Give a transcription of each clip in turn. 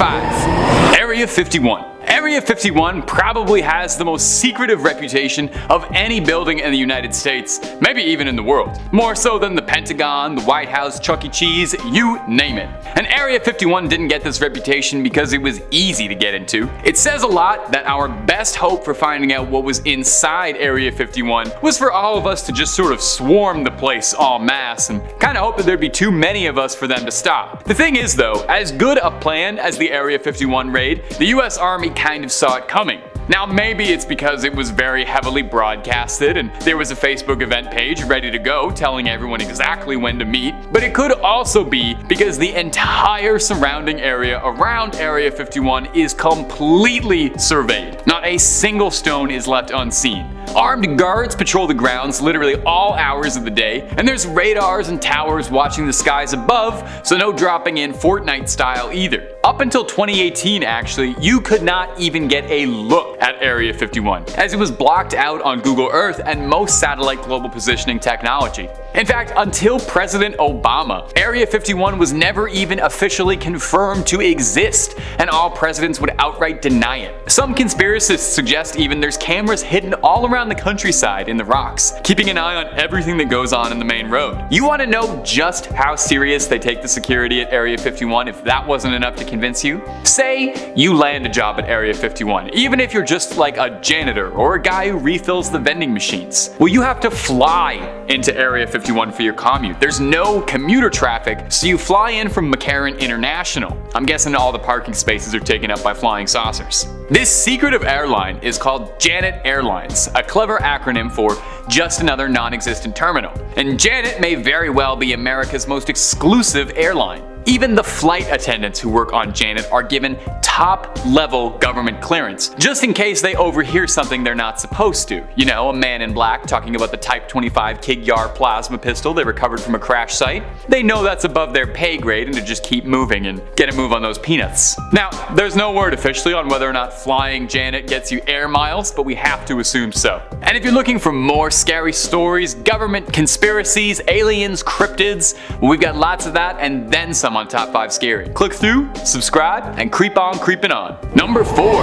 5. Area 51. Area 51 probably has the most secretive reputation of any building in the United States, maybe even in the world. More so than the Pentagon, the White House, Chuck E. Cheese, you name it. And Area 51 didn't get this reputation because it was easy to get into. It says a lot that our best hope for finding out what was inside Area 51 was for all of us to just sort of swarm the place en masse and kind of hope that there'd be too many of us for them to stop. The thing is though, as good a plan as the Area 51 raid, the US Army kind of saw it coming. Now maybe it's because it was very heavily broadcasted and there was a Facebook event page ready to go telling everyone exactly when to meet, but it could also be because the entire surrounding area around Area 51 is completely surveyed. Not a single stone is left unseen. Armed guards patrol the grounds literally all hours of the day, and there's radars and towers watching the skies above, so no dropping in Fortnite style either. Up until 2018 actually, you could not even get a look at Area 51, as it was blocked out on Google Earth and most satellite global positioning technology. In fact, until President Obama, Area 51 was never even officially confirmed to exist, and all presidents would outright deny it. Some conspiracists suggest even there's cameras hidden all around the countryside in the rocks, keeping an eye on everything that goes on in the main road. You want to know just how serious they take the security at Area 51 if that wasn't enough to convince you? Say you land a job at Area 51, even if you're just like a janitor or a guy who refills the vending machines. Well, you have to fly into Area 51 for your commute. There's no commuter traffic, so you fly in from McCarran International. I'm guessing all the parking spaces are taken up by flying saucers. This secretive airline is called Janet Airlines, a clever acronym for just another non-existent terminal. And Janet may very well be America's most exclusive airline. Even the flight attendants who work on Janet are given top-level government clearance, just in case they overhear something they're not supposed to. You know, a man in black talking about the Type 25 Kig-Yar plasma pistol they recovered from a crash site. They know that's above their pay grade and to just keep moving and get a move on those peanuts. Now, there's no word officially on whether or not flying Janet gets you air miles, but we have to assume so. And if you're looking for more scary stories, government conspiracies, aliens, cryptids, well, we've got lots of that and then some on Top 5 Scary. Click through, subscribe, and creep on creeping on. Number 4.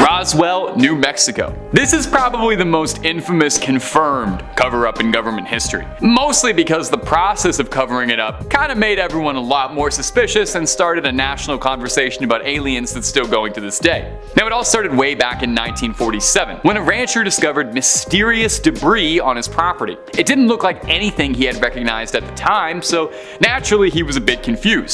Roswell, New Mexico. This is probably the most infamous confirmed cover-up in government history. Mostly because the process of covering it up kind of made everyone a lot more suspicious and started a national conversation about aliens that's still going to this day. Now it all started way back in 1947, when a rancher discovered mysterious debris on his property. It didn't look like anything he had recognized at the time, so naturally he was a bit confused.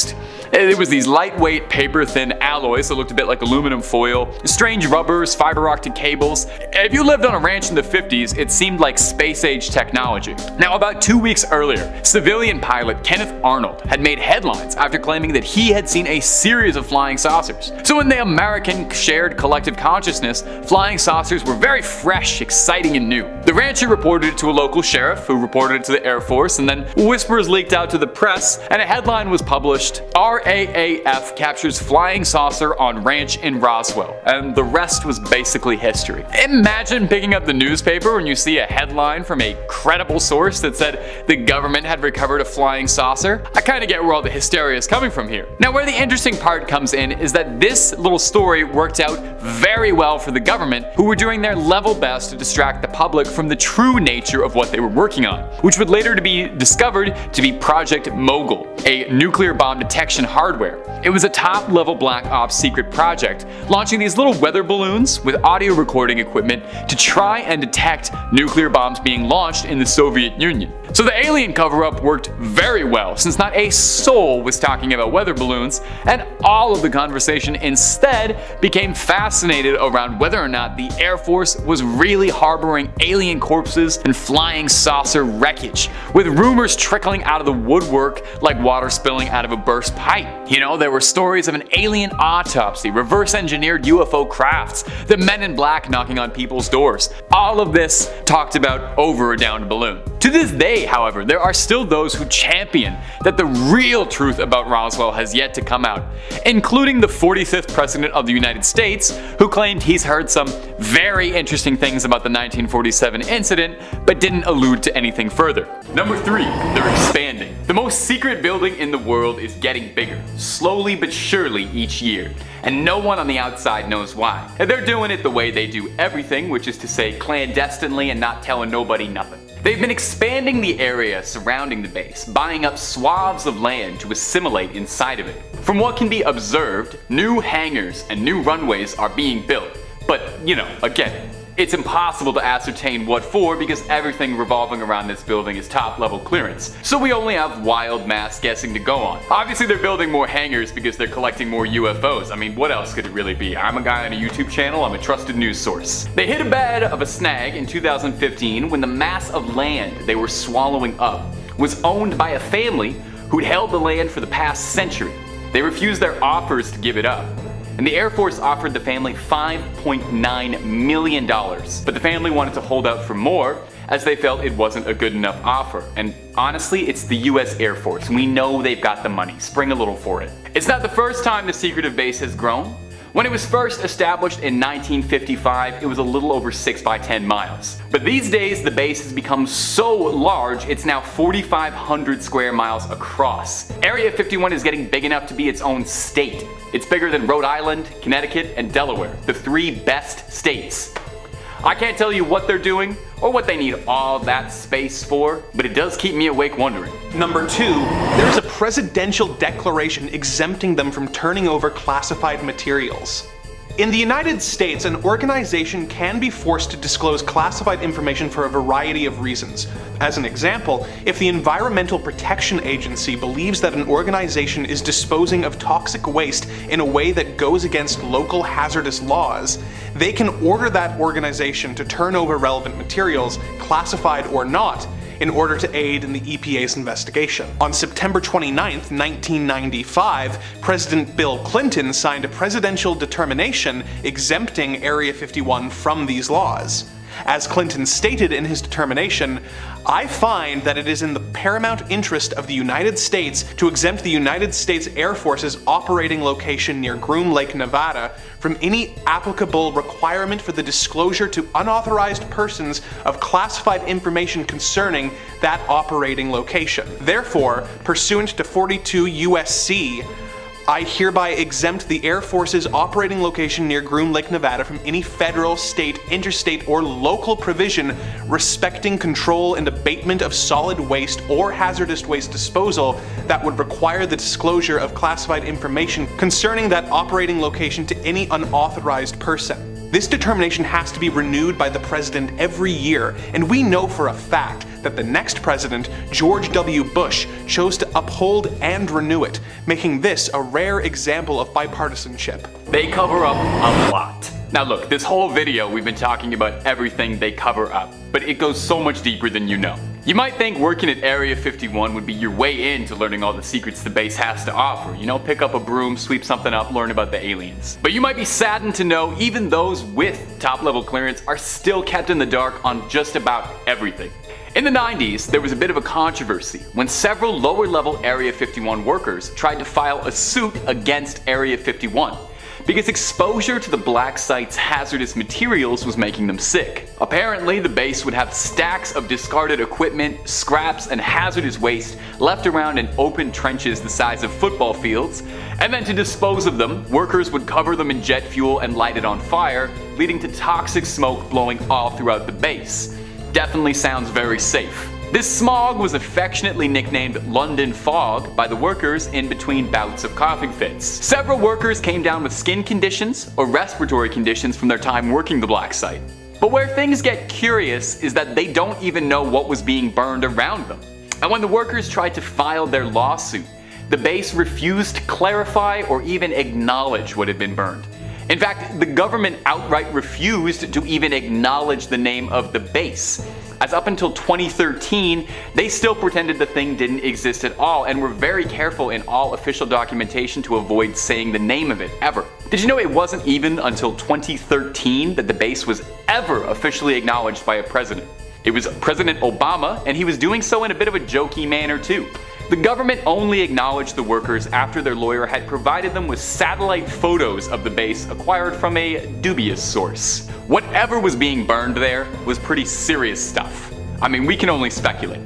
It was these lightweight, paper-thin alloys that looked a bit like aluminum foil, strange rubbers, fiber optic cables. If you lived on a ranch in the 50s, it seemed like space-age technology. Now, about 2 weeks earlier, civilian pilot Kenneth Arnold had made headlines after claiming that he had seen a series of flying saucers. So in the American shared collective consciousness, flying saucers were very fresh, exciting, and new. The rancher reported it to a local sheriff, who reported it to the Air Force, and then whispers leaked out to the press, and a headline was published: RAAF captures flying saucer on ranch in Roswell. And the rest was basically history. Imagine picking up the newspaper when you see a headline from a credible source that said the government had recovered a flying saucer. I kind of get where all the hysteria is coming from here. Now, where the interesting part comes in is that this little story worked out very well for the government, who were doing their level best to distract the public from the true nature of what they were working on, which would later be discovered to be Project Mogul, a nuclear bomb detection hardware. It was a top-level Black Ops secret project, launching these little weather balloons with audio recording equipment to try and detect nuclear bombs being launched in the Soviet Union. So the alien cover-up worked very well, since not a soul was talking about weather balloons, and all of the conversation instead became fascinated around whether or not the Air Force was really harboring alien corpses and flying saucer wreckage, with rumors trickling out of the woodwork like water spilling out of a burst pipe. You know, there were stories of an alien autopsy, reverse-engineered UFO crafts, the men in black knocking on people's doors. All of this talked about over a downed balloon. To this day, however, there are still those who champion that the real truth about Roswell has yet to come out, including the 45th President of the United States, who claimed he's heard some very interesting things about the 1947 incident, but didn't allude to anything further. Number 3. They're expanding. The most secret building in the world is getting bigger, slowly but surely each year, and no one on the outside knows why. And they're doing it the way they do everything, which is to say clandestinely and not telling nobody nothing. They've been expanding the area surrounding the base, buying up swaths of land to assimilate inside of it. From what can be observed, new hangars and new runways are being built. But, again, it's impossible to ascertain what for because everything revolving around this building is top level clearance, so we only have wild mass guessing to go on. Obviously they're building more hangars because they're collecting more UFOs. I mean, what else could it really be? I'm a guy on a YouTube channel, I'm a trusted news source. They hit a bed of a snag in 2015 when the mass of land they were swallowing up was owned by a family who'd held the land for the past century. They refused their offers to give it up, and the Air Force offered the family $5.9 million. But the family wanted to hold out for more, as they felt it wasn't a good enough offer. And honestly, it's the US Air Force. We know they've got the money. Spring a little for it. It's not the first time the secretive base has grown. When it was first established in 1955, it was a little over 6 by 10 miles. But these days, the base has become so large, it's now 4,500 square miles across. Area 51 is getting big enough to be its own state. It's bigger than Rhode Island, Connecticut, and Delaware, the 3 best states. I can't tell you what they're doing or what they need all that space for, but it does keep me awake wondering. Number 2, there's a presidential declaration exempting them from turning over classified materials. In the United States, an organization can be forced to disclose classified information for a variety of reasons. As an example, if the Environmental Protection Agency believes that an organization is disposing of toxic waste in a way that goes against local hazardous laws, they can order that organization to turn over relevant materials, classified or not, in order to aid in the EPA's investigation. On September 29, 1995, President Bill Clinton signed a presidential determination exempting Area 51 from these laws. As Clinton stated in his determination, "I find that it is in the paramount interest of the United States to exempt the United States Air Force's operating location near Groom Lake, Nevada, from any applicable requirement for the disclosure to unauthorized persons of classified information concerning that operating location. Therefore, pursuant to 42 U.S.C., I hereby exempt the Air Force's operating location near Groom Lake, Nevada from any federal, state, interstate, or local provision respecting control and abatement of solid waste or hazardous waste disposal that would require the disclosure of classified information concerning that operating location to any unauthorized person." This determination has to be renewed by the president every year, and we know for a fact that the next president, George W. Bush, chose to uphold and renew it, making this a rare example of bipartisanship. They cover up a lot. Now look, this whole video we've been talking about everything they cover up, but it goes so much deeper than you know. You might think working at Area 51 would be your way into learning all the secrets the base has to offer. Pick up a broom, sweep something up, learn about the aliens. But you might be saddened to know even those with top-level clearance are still kept in the dark on just about everything. In the 90s, there was a bit of a controversy when several lower-level Area 51 workers tried to file a suit against Area 51. Because exposure to the black site's hazardous materials was making them sick. Apparently, the base would have stacks of discarded equipment, scraps, and hazardous waste left around in open trenches the size of football fields, and then to dispose of them, workers would cover them in jet fuel and light it on fire, leading to toxic smoke blowing all throughout the base. Definitely sounds very safe. This smog was affectionately nicknamed London Fog by the workers in between bouts of coughing fits. Several workers came down with skin conditions or respiratory conditions from their time working the black site. But where things get curious is that they don't even know what was being burned around them. And when the workers tried to file their lawsuit, the base refused to clarify or even acknowledge what had been burned. In fact, the government outright refused to even acknowledge the name of the base, as up until 2013, they still pretended the thing didn't exist at all and were very careful in all official documentation to avoid saying the name of it ever. Did you know it wasn't even until 2013 that the base was ever officially acknowledged by a president? It was President Obama, and he was doing so in a bit of a jokey manner too. The government only acknowledged the workers after their lawyer had provided them with satellite photos of the base acquired from a dubious source. Whatever was being burned there was pretty serious stuff. I mean, we can only speculate.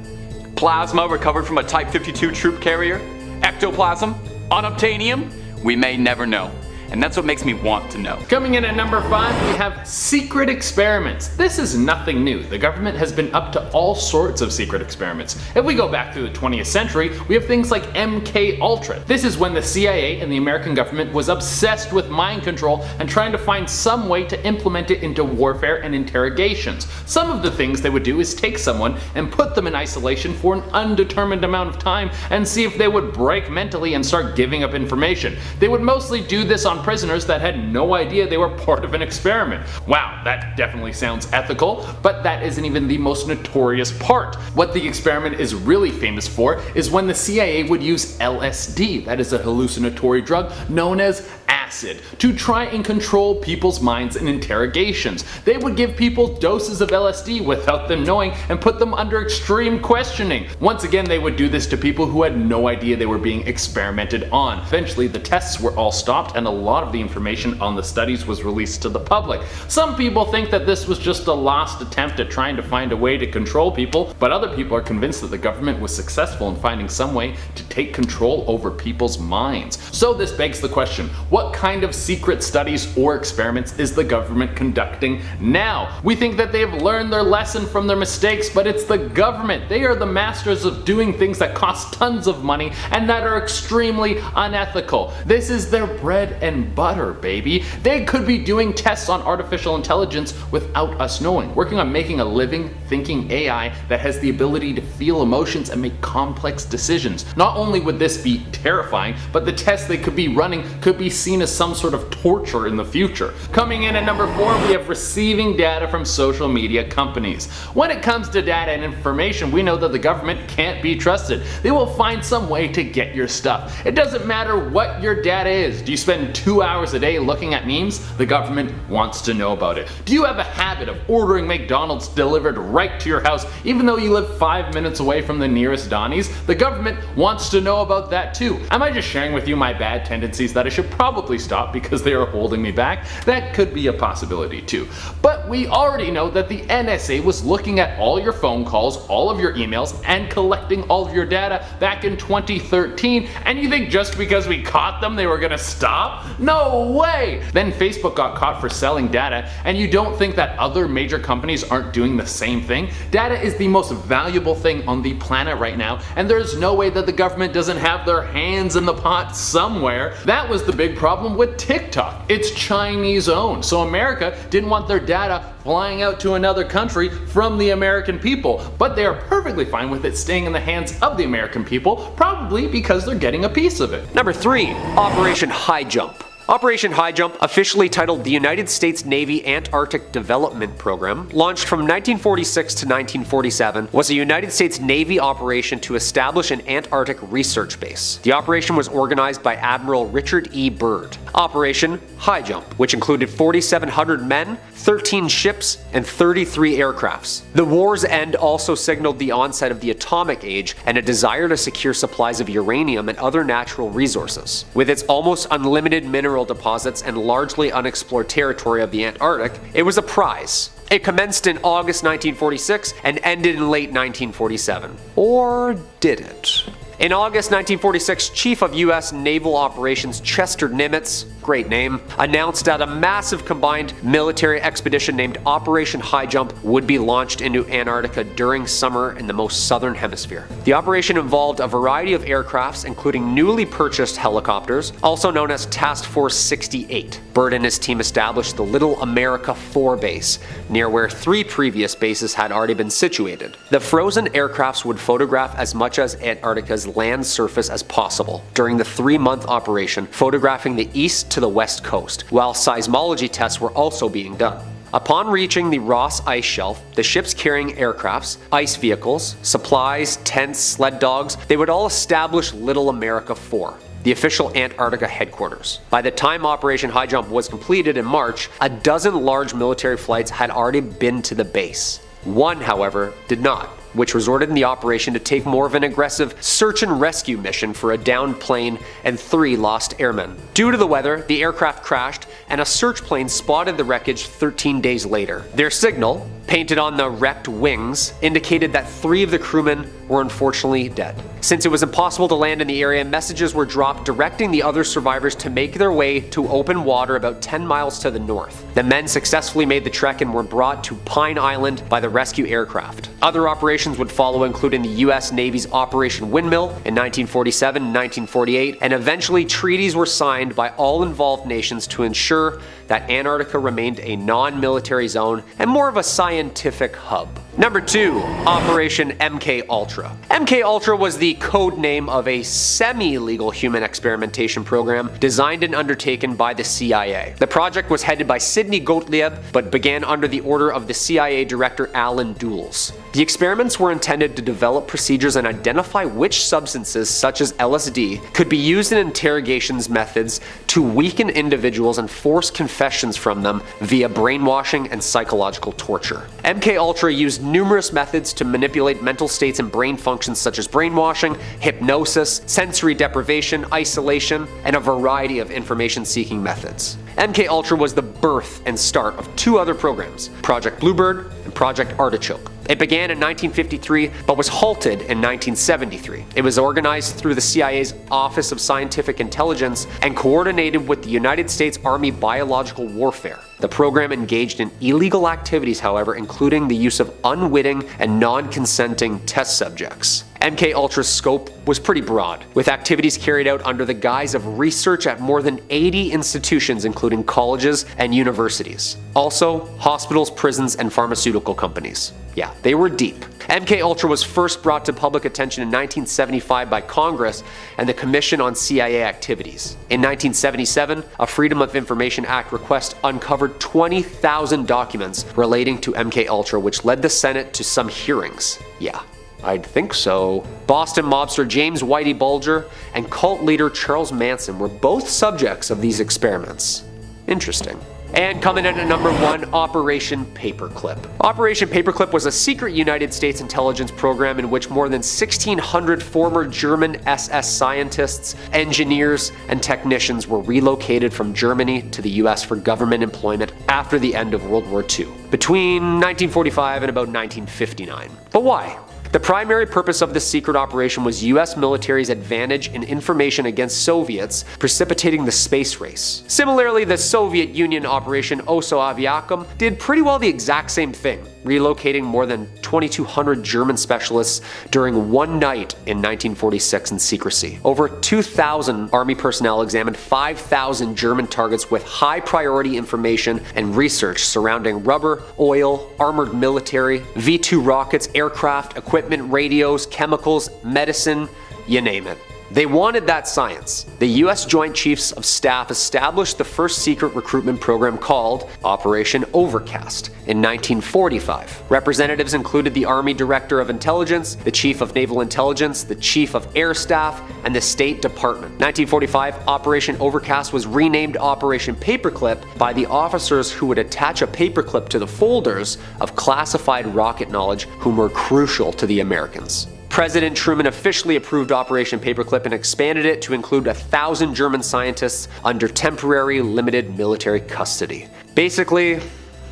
Plasma recovered from a Type 52 troop carrier? Ectoplasm? Unobtainium? We may never know. And that's what makes me want to know. Coming in at number 5, we have secret experiments. This is nothing new. The government has been up to all sorts of secret experiments. If we go back through the 20th century, we have things like MK Ultra. This is when the CIA and the American government was obsessed with mind control and trying to find some way to implement it into warfare and interrogations. Some of the things they would do is take someone and put them in isolation for an undetermined amount of time and see if they would break mentally and start giving up information. They would mostly do this on prisoners that had no idea they were part of an experiment. Wow, that definitely sounds ethical, but that isn't even the most notorious part. What the experiment is really famous for is when the CIA would use LSD, that is a hallucinatory drug known as acid, to try and control people's minds in interrogations. They would give people doses of LSD without them knowing and put them under extreme questioning. Once again, they would do this to people who had no idea they were being experimented on. Eventually, the tests were all stopped and a lot of the information on the studies was released to the public. Some people think that this was just a lost attempt at trying to find a way to control people, but other people are convinced that the government was successful in finding some way to take control over people's minds. So this begs the question, what kind of secret studies or experiments is the government conducting now? We think that they have learned their lesson from their mistakes, but it's the government. They are the masters of doing things that cost tons of money and that are extremely unethical. This is their bread and butter, baby. They could be doing tests on artificial intelligence without us knowing, working on making a living, thinking AI that has the ability to feel emotions and make complex decisions. Not only would this be terrifying, but the tests they could be running could be seen as some sort of torture in the future. Coming in at number 4, we have receiving data from social media companies. When it comes to data and information, we know that the government can't be trusted. They will find some way to get your stuff. It doesn't matter what your data is. Do you spend 2 hours a day looking at memes? The government wants to know about it. Do you have a habit of ordering McDonald's delivered right to your house even though you live 5 minutes away from the nearest Donnie's? The government wants to know about that too. Am I just sharing with you my bad tendencies that I should probably stop because they are holding me back? That could be a possibility too. But we already know that the NSA was looking at all your phone calls, all of your emails, and collecting all of your data back in 2013, and you think just because we caught them they were gonna stop? No way! Then Facebook got caught for selling data, and you don't think that other major companies aren't doing the same thing? Data is the most valuable thing on the planet right now, and there's no way that the government doesn't have their hands in the pot somewhere. That was the big problem with TikTok. It's Chinese owned, so America didn't want their data flying out to another country from the American people, but they are perfectly fine with it staying in the hands of the American people, probably because they're getting a piece of it. Number 3, Operation High Jump. Operation High Jump, officially titled the United States Navy Antarctic Development Program, launched from 1946 to 1947, was a United States Navy operation to establish an Antarctic research base. The operation was organized by Admiral Richard E. Byrd. Operation High Jump, which included 4,700 men, 13 ships, and 33 aircrafts. The war's end also signaled the onset of the atomic age and a desire to secure supplies of uranium and other natural resources. With its almost unlimited mineral deposits and largely unexplored territory of the Antarctic, it was a prize. It commenced in August 1946 and ended in late 1947. Or did it? In August 1946, Chief of U.S. Naval Operations Chester Nimitz, great name, announced that a massive combined military expedition named Operation High Jump would be launched into Antarctica during summer in the most southern hemisphere. The operation involved a variety of aircrafts, including newly purchased helicopters, also known as Task Force 68. Byrd and his team established the Little America 4 base, near where 3 previous bases had already been situated. The frozen aircrafts would photograph as much as Antarctica's land surface as possible during the 3-month operation, photographing the east to the west coast, while seismology tests were also being done. Upon reaching the Ross Ice Shelf, the ships carrying aircrafts, ice vehicles, supplies, tents, sled dogs, they would all establish Little America 4, the official Antarctica headquarters. By the time Operation High Jump was completed in March, a dozen large military flights had already been to the base. One, however, did not, which resorted in the operation to take more of an aggressive search and rescue mission for a downed plane and 3 lost airmen. Due to the weather, the aircraft crashed and a search plane spotted the wreckage 13 days later. Their signal, painted on the wrecked wings, indicated that 3 of the crewmen were unfortunately dead. Since it was impossible to land in the area, messages were dropped directing the other survivors to make their way to open water about 10 miles to the north. The men successfully made the trek and were brought to Pine Island by the rescue aircraft. Other operations would follow, including the US Navy's Operation Windmill in 1947 and 1948, and eventually treaties were signed by all involved nations to ensure that Antarctica remained a non-military zone and more of a scientific hub. Number 2. Operation MK Ultra. MK Ultra was the code name of a semi-legal human experimentation program designed and undertaken by the CIA. The project was headed by Sidney Gottlieb, but began under the order of the CIA Director Alan Dulles. The experiments were intended to develop procedures and identify which substances, such as LSD, could be used in interrogations methods to weaken individuals and force confessions from them via brainwashing and psychological torture. MK Ultra used numerous methods to manipulate mental states and brain functions such as brainwashing, hypnosis, sensory deprivation, isolation, and a variety of information-seeking methods. MK Ultra was the birth and start of 2 other programs, Project Bluebird and Project Artichoke. It began in 1953 but was halted in 1973. It was organized through the CIA's Office of Scientific Intelligence and coordinated with the United States Army Biological Warfare. The program engaged in illegal activities, however, including the use of unwitting and non-consenting test subjects. MK Ultra's scope was pretty broad, with activities carried out under the guise of research at more than 80 institutions, including colleges and universities. Also, hospitals, prisons, and pharmaceutical companies. Yeah, they were deep. MK Ultra was first brought to public attention in 1975 by Congress and the Commission on CIA Activities. In 1977, a Freedom of Information Act request uncovered 20,000 documents relating to MK Ultra, which led the Senate to some hearings. Yeah, I'd think so. Boston mobster James Whitey Bulger and cult leader Charles Manson were both subjects of these experiments. Interesting. And coming in at number 1, Operation Paperclip. Operation Paperclip was a secret United States intelligence program in which more than 1,600 former German SS scientists, engineers, and technicians were relocated from Germany to the US for government employment after the end of World War II, between 1945 and about 1959. But why? The primary purpose of this secret operation was US military's advantage in information against Soviets, precipitating the space race. Similarly, the Soviet Union Operation Oso Aviacum did pretty well the exact same thing, relocating more than 2,200 German specialists during one night in 1946 in secrecy. Over 2,000 Army personnel examined 5,000 German targets with high priority information and research surrounding rubber, oil, armored military, V-2 rockets, aircraft, equipment, radios, chemicals, medicine, you name it. They wanted that science. The US Joint Chiefs of Staff established the first secret recruitment program called Operation Overcast in 1945. Representatives included the Army Director of Intelligence, the Chief of Naval Intelligence, the Chief of Air Staff, and the State Department. 1945, Operation Overcast was renamed Operation Paperclip by the officers who would attach a paperclip to the folders of classified rocket knowledge whom were crucial to the Americans. President Truman officially approved Operation Paperclip and expanded it to include 1,000 German scientists under temporary limited military custody. Basically,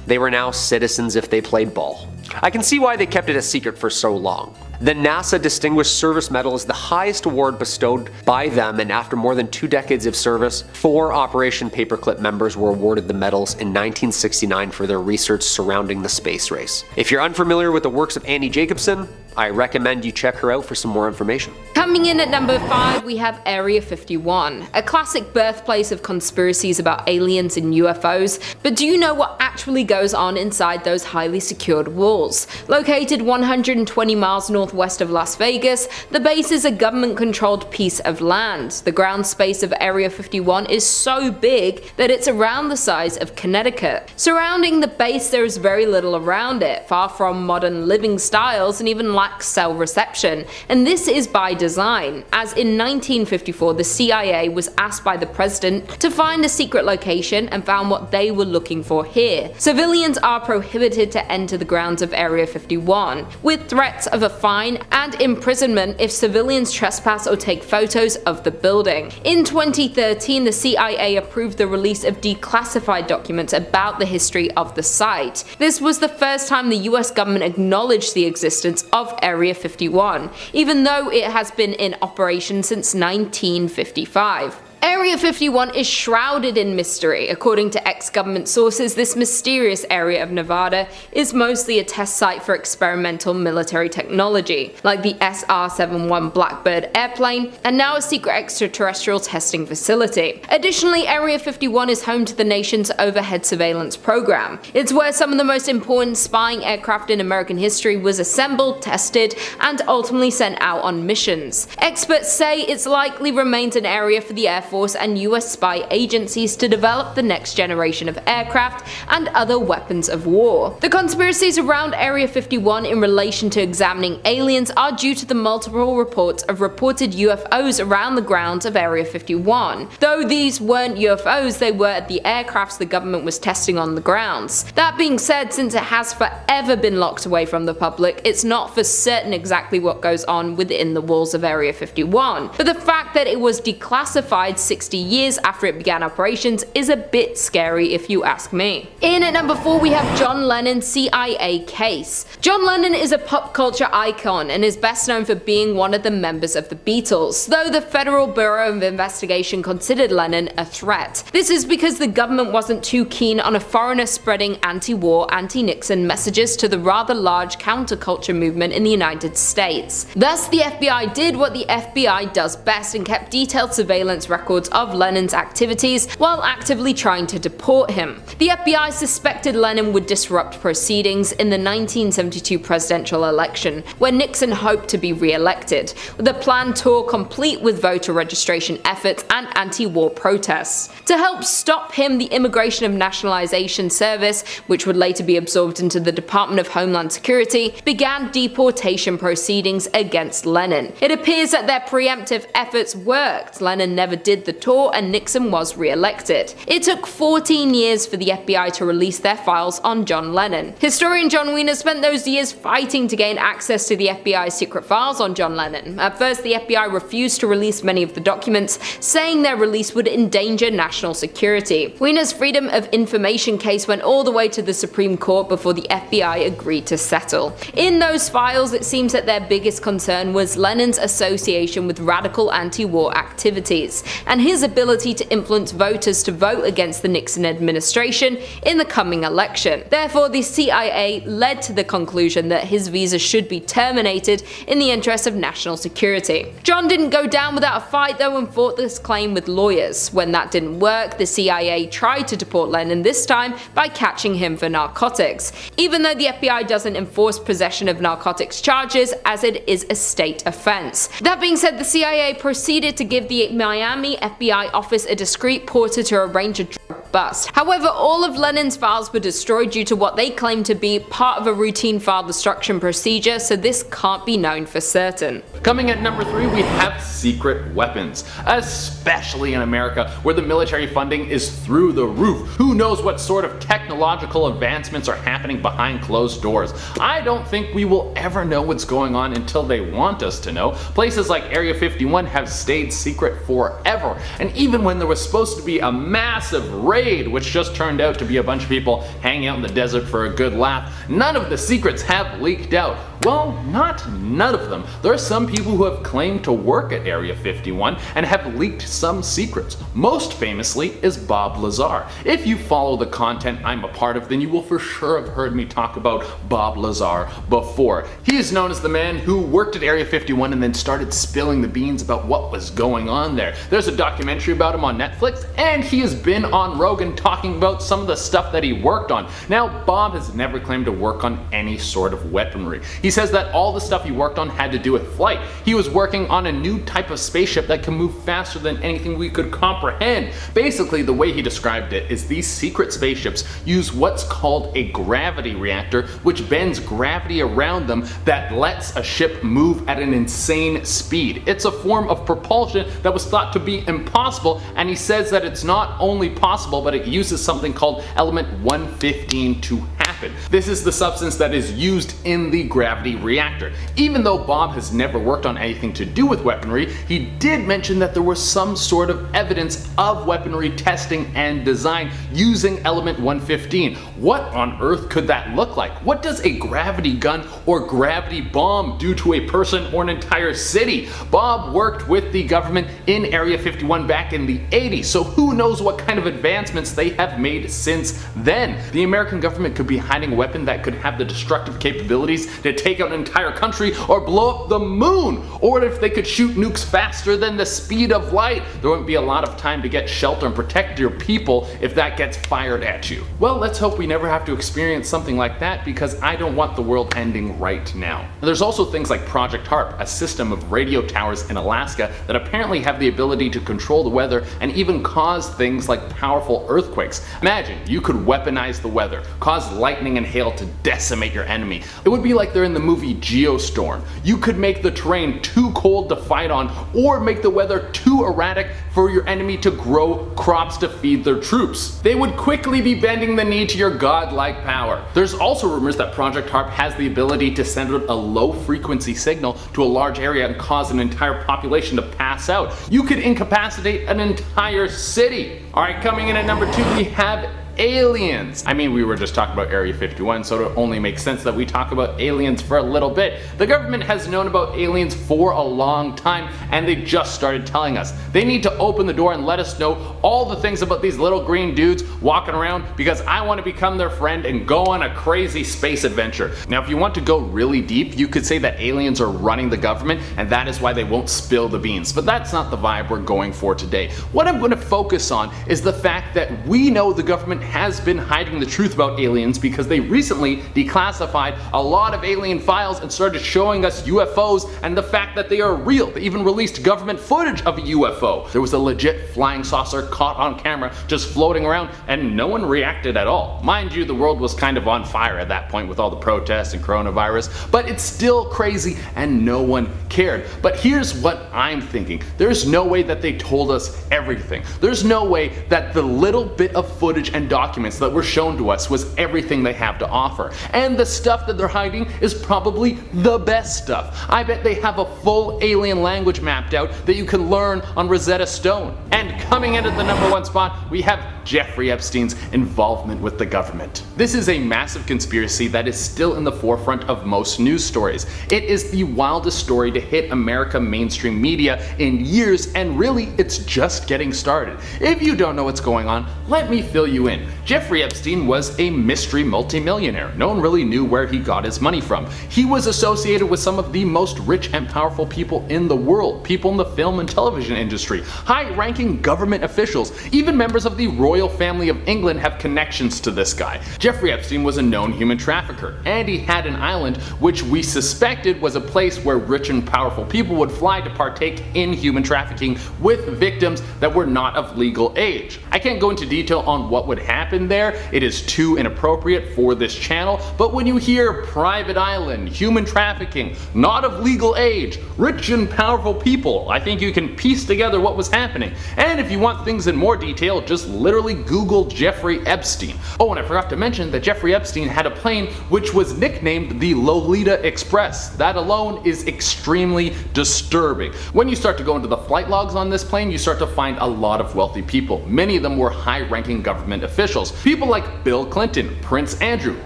they were now citizens if they played ball. I can see why they kept it a secret for so long. The NASA Distinguished Service Medal is the highest award bestowed by them, and after more than 2 decades of service, 4 Operation Paperclip members were awarded the medals in 1969 for their research surrounding the space race. If you're unfamiliar with the works of Annie Jacobsen, I recommend you check her out for some more information. Coming in at number 5, we have Area 51, a classic birthplace of conspiracies about aliens and UFOs, but do you know what actually goes on inside those highly secured walls? Located 120 miles northwest of Las Vegas, the base is a government-controlled piece of land. The ground space of Area 51 is so big that it's around the size of Connecticut. Surrounding the base, there is very little around it, far from modern living styles and even lacks cell reception, and this is by design, as in 1954 the CIA was asked by the president to find a secret location and found what they were looking for here. Civilians are prohibited to enter the grounds of Area 51, with threats of a fine and imprisonment if civilians trespass or take photos of the building. In 2013, the CIA approved the release of declassified documents about the history of the site. This was the first time the US government acknowledged the existence of Area 51, even though it has been in operation since 1955. Area 51 is shrouded in mystery. According to ex-government sources, this mysterious area of Nevada is mostly a test site for experimental military technology, like the SR-71 Blackbird airplane, and now a secret extraterrestrial testing facility. Additionally, Area 51 is home to the nation's overhead surveillance program. It's where some of the most important spying aircraft in American history was assembled, tested, and ultimately sent out on missions. Experts say it's likely remains an area for the Air Force and US spy agencies to develop the next generation of aircraft and other weapons of war. The conspiracies around Area 51 in relation to examining aliens are due to the multiple reports of reported UFOs around the grounds of Area 51. Though these weren't UFOs, they were the aircrafts the government was testing on the grounds. That being said, since it has forever been locked away from the public, it's not for certain exactly what goes on within the walls of Area 51. But the fact that it was declassified 60 years after it began operations is a bit scary if you ask me. In at number 4 we have John Lennon's CIA case. John Lennon is a pop culture icon and is best known for being one of the members of the Beatles, though the Federal Bureau of Investigation considered Lennon a threat. This is because the government wasn't too keen on a foreigner spreading anti-war, anti-Nixon messages to the rather large counterculture movement in the United States. Thus, the FBI did what the FBI does best and kept detailed surveillance records of Lennon's activities while actively trying to deport him. The FBI suspected Lennon would disrupt proceedings in the 1972 presidential election, where Nixon hoped to be re-elected, with a planned tour complete with voter registration efforts and anti-war protests. To help stop him, the Immigration and Nationalization Service, which would later be absorbed into the Department of Homeland Security, began deportation proceedings against Lennon. It appears that their preemptive efforts worked. Lennon never did the tour and Nixon was re-elected. It took 14 years for the FBI to release their files on John Lennon. Historian John Wiener spent those years fighting to gain access to the FBI's secret files on John Lennon. At first, the FBI refused to release many of the documents, saying their release would endanger national security. Wiener's Freedom of Information case went all the way to the Supreme Court before the FBI agreed to settle. In those files, it seems that their biggest concern was Lennon's association with radical anti-war activities, and his ability to influence voters to vote against the Nixon administration in the coming election. Therefore, the CIA led to the conclusion that his visa should be terminated in the interest of national security. John didn't go down without a fight though and fought this claim with lawyers. When that didn't work, the CIA tried to deport Lennon, this time by catching him for narcotics, even though the FBI doesn't enforce possession of narcotics charges as it is a state offense. That being said, the CIA proceeded to give the Miami FBI office a discreet porter to arrange a drug bust. However, all of Lennon's files were destroyed due to what they claimed to be part of a routine file destruction procedure, so this can't be known for certain. Coming at number 3, we have secret weapons, especially in America where the military funding is through the roof. Who knows what sort of technological advancements are happening behind closed doors? I don't think we will ever know what's going on until they want us to know. Places like Area 51 have stayed secret forever, and even when there was supposed to be a massive raid, which just turned out to be a bunch of people hanging out in the desert for a good laugh, none of the secrets have leaked out. Well, not none of them. There are some people who have claimed to work at Area 51 and have leaked some secrets. Most famously is Bob Lazar. If you follow the content I'm a part of, then you will for sure have heard me talk about Bob Lazar before. He is known as the man who worked at Area 51 and then started spilling the beans about what was going on there. There's a documentary about him on Netflix, and he has been on road Rogan talking about some of the stuff that he worked on. Now, Bob has never claimed to work on any sort of weaponry. He says that all the stuff he worked on had to do with flight. He was working on a new type of spaceship that can move faster than anything we could comprehend. Basically, the way he described it is these secret spaceships use what's called a gravity reactor, which bends gravity around them that lets a ship move at an insane speed. It's a form of propulsion that was thought to be impossible, and he says that it's not only possible, but it uses something called element 115 to happen. This is the substance that is used in the gravity reactor. Even though Bob has never worked on anything to do with weaponry, he did mention that there was some sort of evidence of weaponry testing and design using element 115. What on earth could that look like? What does a gravity gun or gravity bomb do to a person or an entire city? Bob worked with the government in Area 51 back in the 80s, so who knows what kind of advancements they have made since then. The American government could be hiding a weapon that could have the destructive capabilities to take out an entire country or blow up the moon. Or if they could shoot nukes faster than the speed of light, there wouldn't be a lot of time to get shelter and protect your people if that gets fired at you. Well, let's hope we never have to experience something like that, because I don't want the world ending right now. There's also things like Project HARP, a system of radio towers in Alaska that apparently have the ability to control the weather and even cause things like powerful earthquakes. Imagine you could weaponize the weather, cause lightning and hail to decimate your enemy. It would be like they're in the movie Geostorm. You could make the terrain too cold to fight on, or make the weather too erratic for your enemy to grow crops to feed their troops. They would quickly be bending the knee to your godlike power. There's also rumors that Project HARP has the ability to send out a low frequency signal to a large area and cause an entire population to pass out. You could incapacitate an entire city. Alright, coming in at number 2, we have aliens. I mean, we were just talking about Area 51, so it only makes sense that we talk about aliens for a little bit. The government has known about aliens for a long time, and they just started telling us. They need to open the door and let us know all the things about these little green dudes walking around, because I want to become their friend and go on a crazy space adventure. Now, if you want to go really deep, you could say that aliens are running the government, and that is why they won't spill the beans. But that's not the vibe we're going for today. What I'm going to focus on is the fact that we know the government has been hiding the truth about aliens, because they recently declassified a lot of alien files and started showing us UFOs and the fact that they are real. They even released government footage of a UFO. There was a legit flying saucer caught on camera just floating around, and no one reacted at all. Mind you, the world was kind of on fire at that point with all the protests and coronavirus, but it's still crazy and no one cared. But here's what I'm thinking. There's no way that they told us everything. There's no way that the little bit of footage and documents that were shown to us was everything they have to offer. And the stuff that they're hiding is probably the best stuff. I bet they have a full alien language mapped out that you can learn on Rosetta Stone. And coming in at the number 1 spot, we have Jeffrey Epstein's involvement with the government. This is a massive conspiracy that is still in the forefront of most news stories. It is the wildest story to hit America mainstream media in years, and really it's just getting started. If you don't know what's going on, let me fill you in. Jeffrey Epstein was a mystery multimillionaire. No one really knew where he got his money from. He was associated with some of the most rich and powerful people in the world, people in the film and television industry, high-ranking government officials, even members of the royal family of England have connections to this guy. Jeffrey Epstein was a known human trafficker, and he had an island which we suspected was a place where rich and powerful people would fly to partake in human trafficking with victims that were not of legal age. I can't go into detail on what would happen there, it is too inappropriate for this channel, but when you hear private island, human trafficking, not of legal age, rich and powerful people, I think you can piece together what was happening. And if you want things in more detail, just literally Google Jeffrey Epstein. Oh, and I forgot to mention that Jeffrey Epstein had a plane which was nicknamed the Lolita Express. That alone is extremely disturbing. When you start to go into the flight logs on this plane, you start to find a lot of wealthy people. Many of them were high-ranking government officials. officials. People like Bill Clinton, Prince Andrew,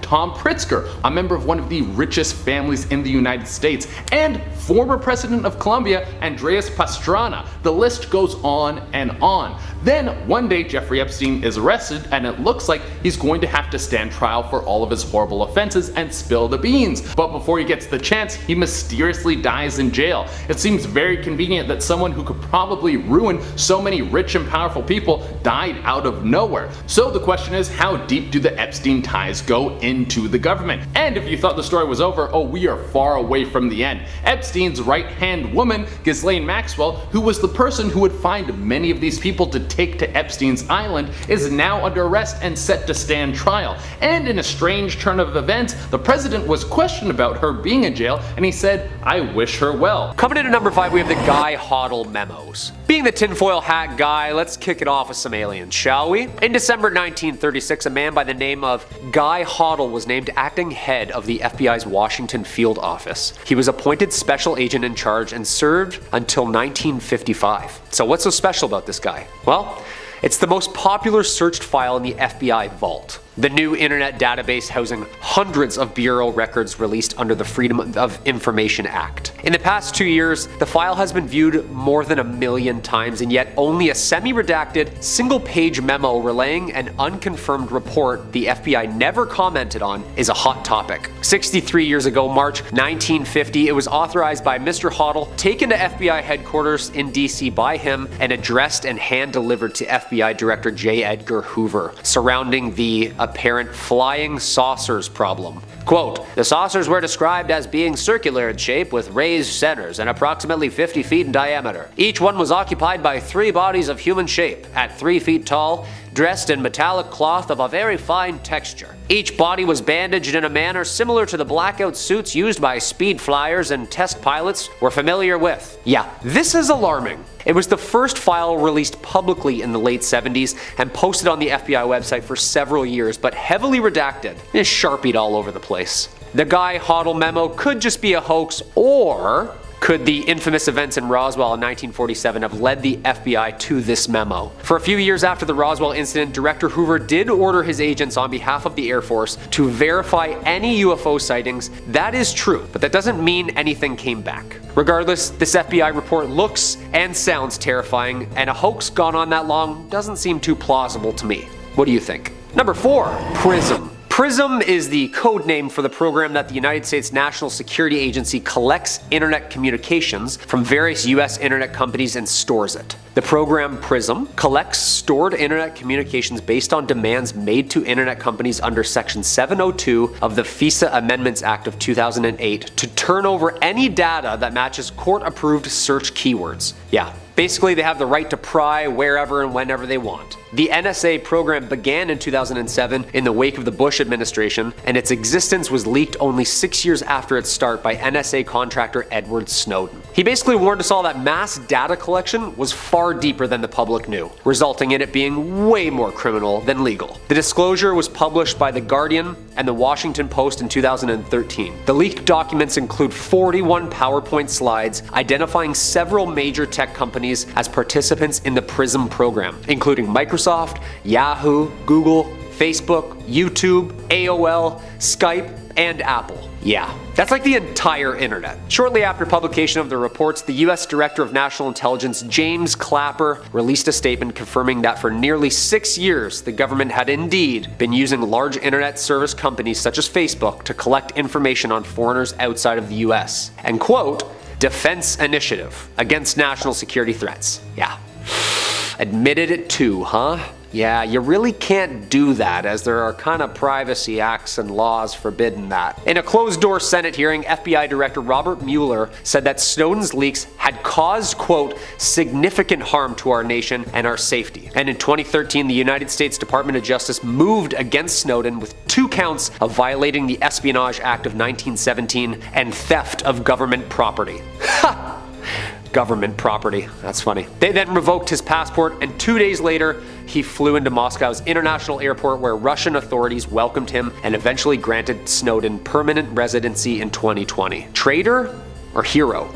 Tom Pritzker, a member of one of the richest families in the United States, and former president of Colombia, Andres Pastrana. The list goes on and on. Then one day Jeffrey Epstein is arrested, and it looks like he's going to have to stand trial for all of his horrible offenses and spill the beans. But before he gets the chance, he mysteriously dies in jail. It seems very convenient that someone who could probably ruin so many rich and powerful people died out of nowhere. So the question is, how deep do the Epstein ties go into the government? And if you thought the story was over, oh, we are far away from the end. Epstein's right-hand woman, Ghislaine Maxwell, who was the person who would find many of these people to take to Epstein's island, is now under arrest and set to stand trial. And in a strange turn of events, the president was questioned about her being in jail, and he said, "I wish her well." Coming in at number 5, we have the Guy Hoddle memos. Being the tinfoil hat guy, let's kick it off with some aliens, shall we? In December 1936, a man by the name of Guy Hoddle was named acting head of the FBI's Washington field office. He was appointed special agent in charge and served until 1955. So what's so special about this guy? Well, it's the most popular searched file in the FBI vault, the new internet database housing hundreds of bureau records released under the Freedom of Information Act. In the past 2 years, the file has been viewed more than 1 million times, and yet only a semi-redacted, single-page memo relaying an unconfirmed report the FBI never commented on is a hot topic. 63 years ago, March 1950, it was authorized by Mr. Hoddle, taken to FBI headquarters in DC by him, and addressed and hand-delivered to FBI Director J. Edgar Hoover, surrounding the apparent flying saucers problem. Quote, "The saucers were described as being circular in shape with raised centers and approximately 50 feet in diameter. Each one was occupied by 3 bodies of human shape, at 3 feet tall, dressed in metallic cloth of a very fine texture. Each body was bandaged in a manner similar to the blackout suits used by speed flyers and test pilots were familiar with." Yeah, this is alarming. It was the first file released publicly in the late 70s and posted on the FBI website for several years, but heavily redacted. It's sharpied all over the place. The Guy Hoddle memo could just be a hoax, or could the infamous events in Roswell in 1947 have led the FBI to this memo? For a few years after the Roswell incident, Director Hoover did order his agents on behalf of the Air Force to verify any UFO sightings. That is true, but that doesn't mean anything came back. Regardless, this FBI report looks and sounds terrifying, and a hoax gone on that long doesn't seem too plausible to me. What do you think? Number 4, PRISM. PRISM is the code name for the program that the United States National Security Agency collects internet communications from various US internet companies and stores it. The program PRISM collects stored internet communications based on demands made to internet companies under Section 702 of the FISA Amendments Act of 2008 to turn over any data that matches court-approved search keywords. Yeah, basically they have the right to pry wherever and whenever they want. The NSA program began in 2007 in the wake of the Bush administration, and its existence was leaked only 6 years after its start by NSA contractor Edward Snowden. He basically warned us all that mass data collection was far deeper than the public knew, resulting in it being way more criminal than legal. The disclosure was published by The Guardian and The Washington Post in 2013. The leaked documents include 41 PowerPoint slides identifying several major tech companies as participants in the PRISM program, including Microsoft, Yahoo, Google, Facebook, YouTube, AOL, Skype, and Apple. Yeah, that's like the entire internet. Shortly after publication of the reports, the US Director of National Intelligence, James Clapper, released a statement confirming that for nearly 6 years, the government had indeed been using large internet service companies such as Facebook to collect information on foreigners outside of the US. And quote, "defense initiative against national security threats." Yeah. Admitted it too, huh? Yeah, you really can't do that, as there are kind of privacy acts and laws forbidding that. In a closed-door Senate hearing, FBI Director Robert Mueller said that Snowden's leaks had caused, quote, "significant harm to our nation and our safety." And in 2013, the United States Department of Justice moved against Snowden with 2 counts of violating the Espionage Act of 1917 and theft of government property. Ha! Government property. That's funny. They then revoked his passport, and 2 days later, he flew into Moscow's international airport where Russian authorities welcomed him and eventually granted Snowden permanent residency in 2020. Traitor or hero?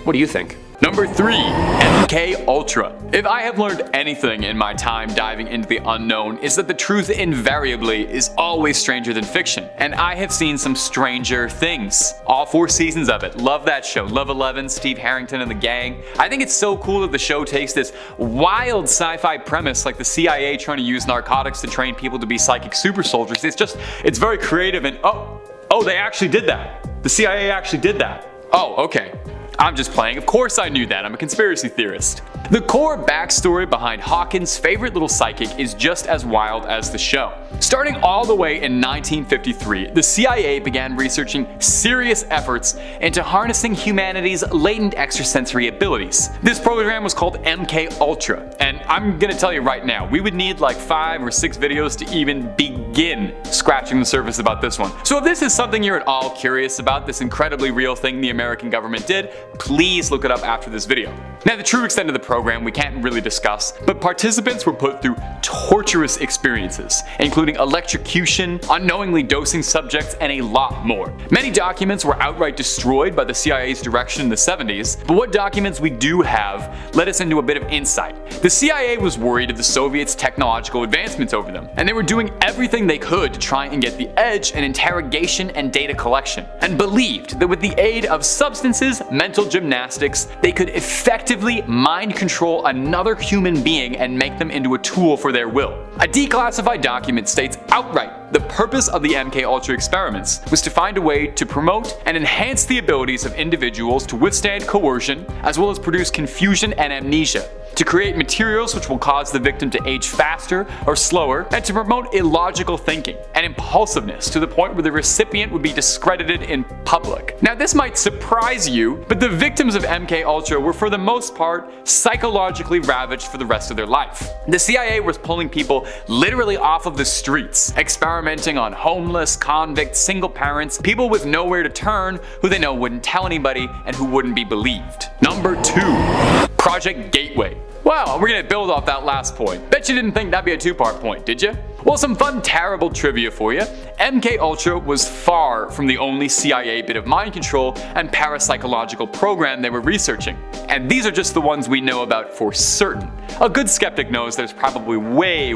What do you think? Number 3. MK Ultra. If I have learned anything in my time diving into the unknown, is that the truth invariably is always stranger than fiction. And I have seen some stranger things. All 4 seasons of it. Love that show. Love 11, Steve Harrington and the gang. I think it's so cool that the show takes this wild sci-fi premise like the CIA trying to use narcotics to train people to be psychic super soldiers. It's very creative and oh, they actually did that. The CIA actually did that. Oh, okay. I'm just playing. Of course I knew that. I'm a conspiracy theorist. The core backstory behind Hawkins' favorite little psychic is just as wild as the show. Starting all the way in 1953, the CIA began researching serious efforts into harnessing humanity's latent extrasensory abilities. This program was called MK Ultra, and I'm gonna tell you right now, we would need like 5 or 6 videos to even begin scratching the surface about this one. So if this is something you're at all curious about, this incredibly real thing the American government did, please look it up after this video. Now, the true extent of the program we can't really discuss, but participants were put through torturous experiences, including electrocution, unknowingly dosing subjects, and a lot more. Many documents were outright destroyed by the CIA's direction in the 70s, but what documents we do have let us into a bit of insight. The CIA was worried of the Soviets' technological advancements over them, and they were doing everything they could to try and get the edge in interrogation and data collection, and believed that with the aid of substances, mental gymnastics, they could effectively mind control another human being and make them into a tool for their will. A declassified document states outright the purpose of the MK Ultra experiments was to find a way to promote and enhance the abilities of individuals to withstand coercion, as well as produce confusion and amnesia, to create materials which will cause the victim to age faster or slower, and to promote illogical thinking and impulsiveness to the point where the recipient would be discredited in public. Now, this might surprise you, but the victims of MK Ultra were for the most part psychologically ravaged for the rest of their life. The CIA was pulling people literally off of the streets, experimenting on homeless, convicts, single parents, people with nowhere to turn who they know wouldn't tell anybody and who wouldn't be believed. Number 2. Project Gateway. Wow, we're gonna build off that last point. Bet you didn't think that'd be a 2-part point, did you? Well, some fun terrible trivia for you. MK Ultra was far from the only CIA bit of mind control and parapsychological program they were researching. And these are just the ones we know about for certain. A good skeptic knows there's probably way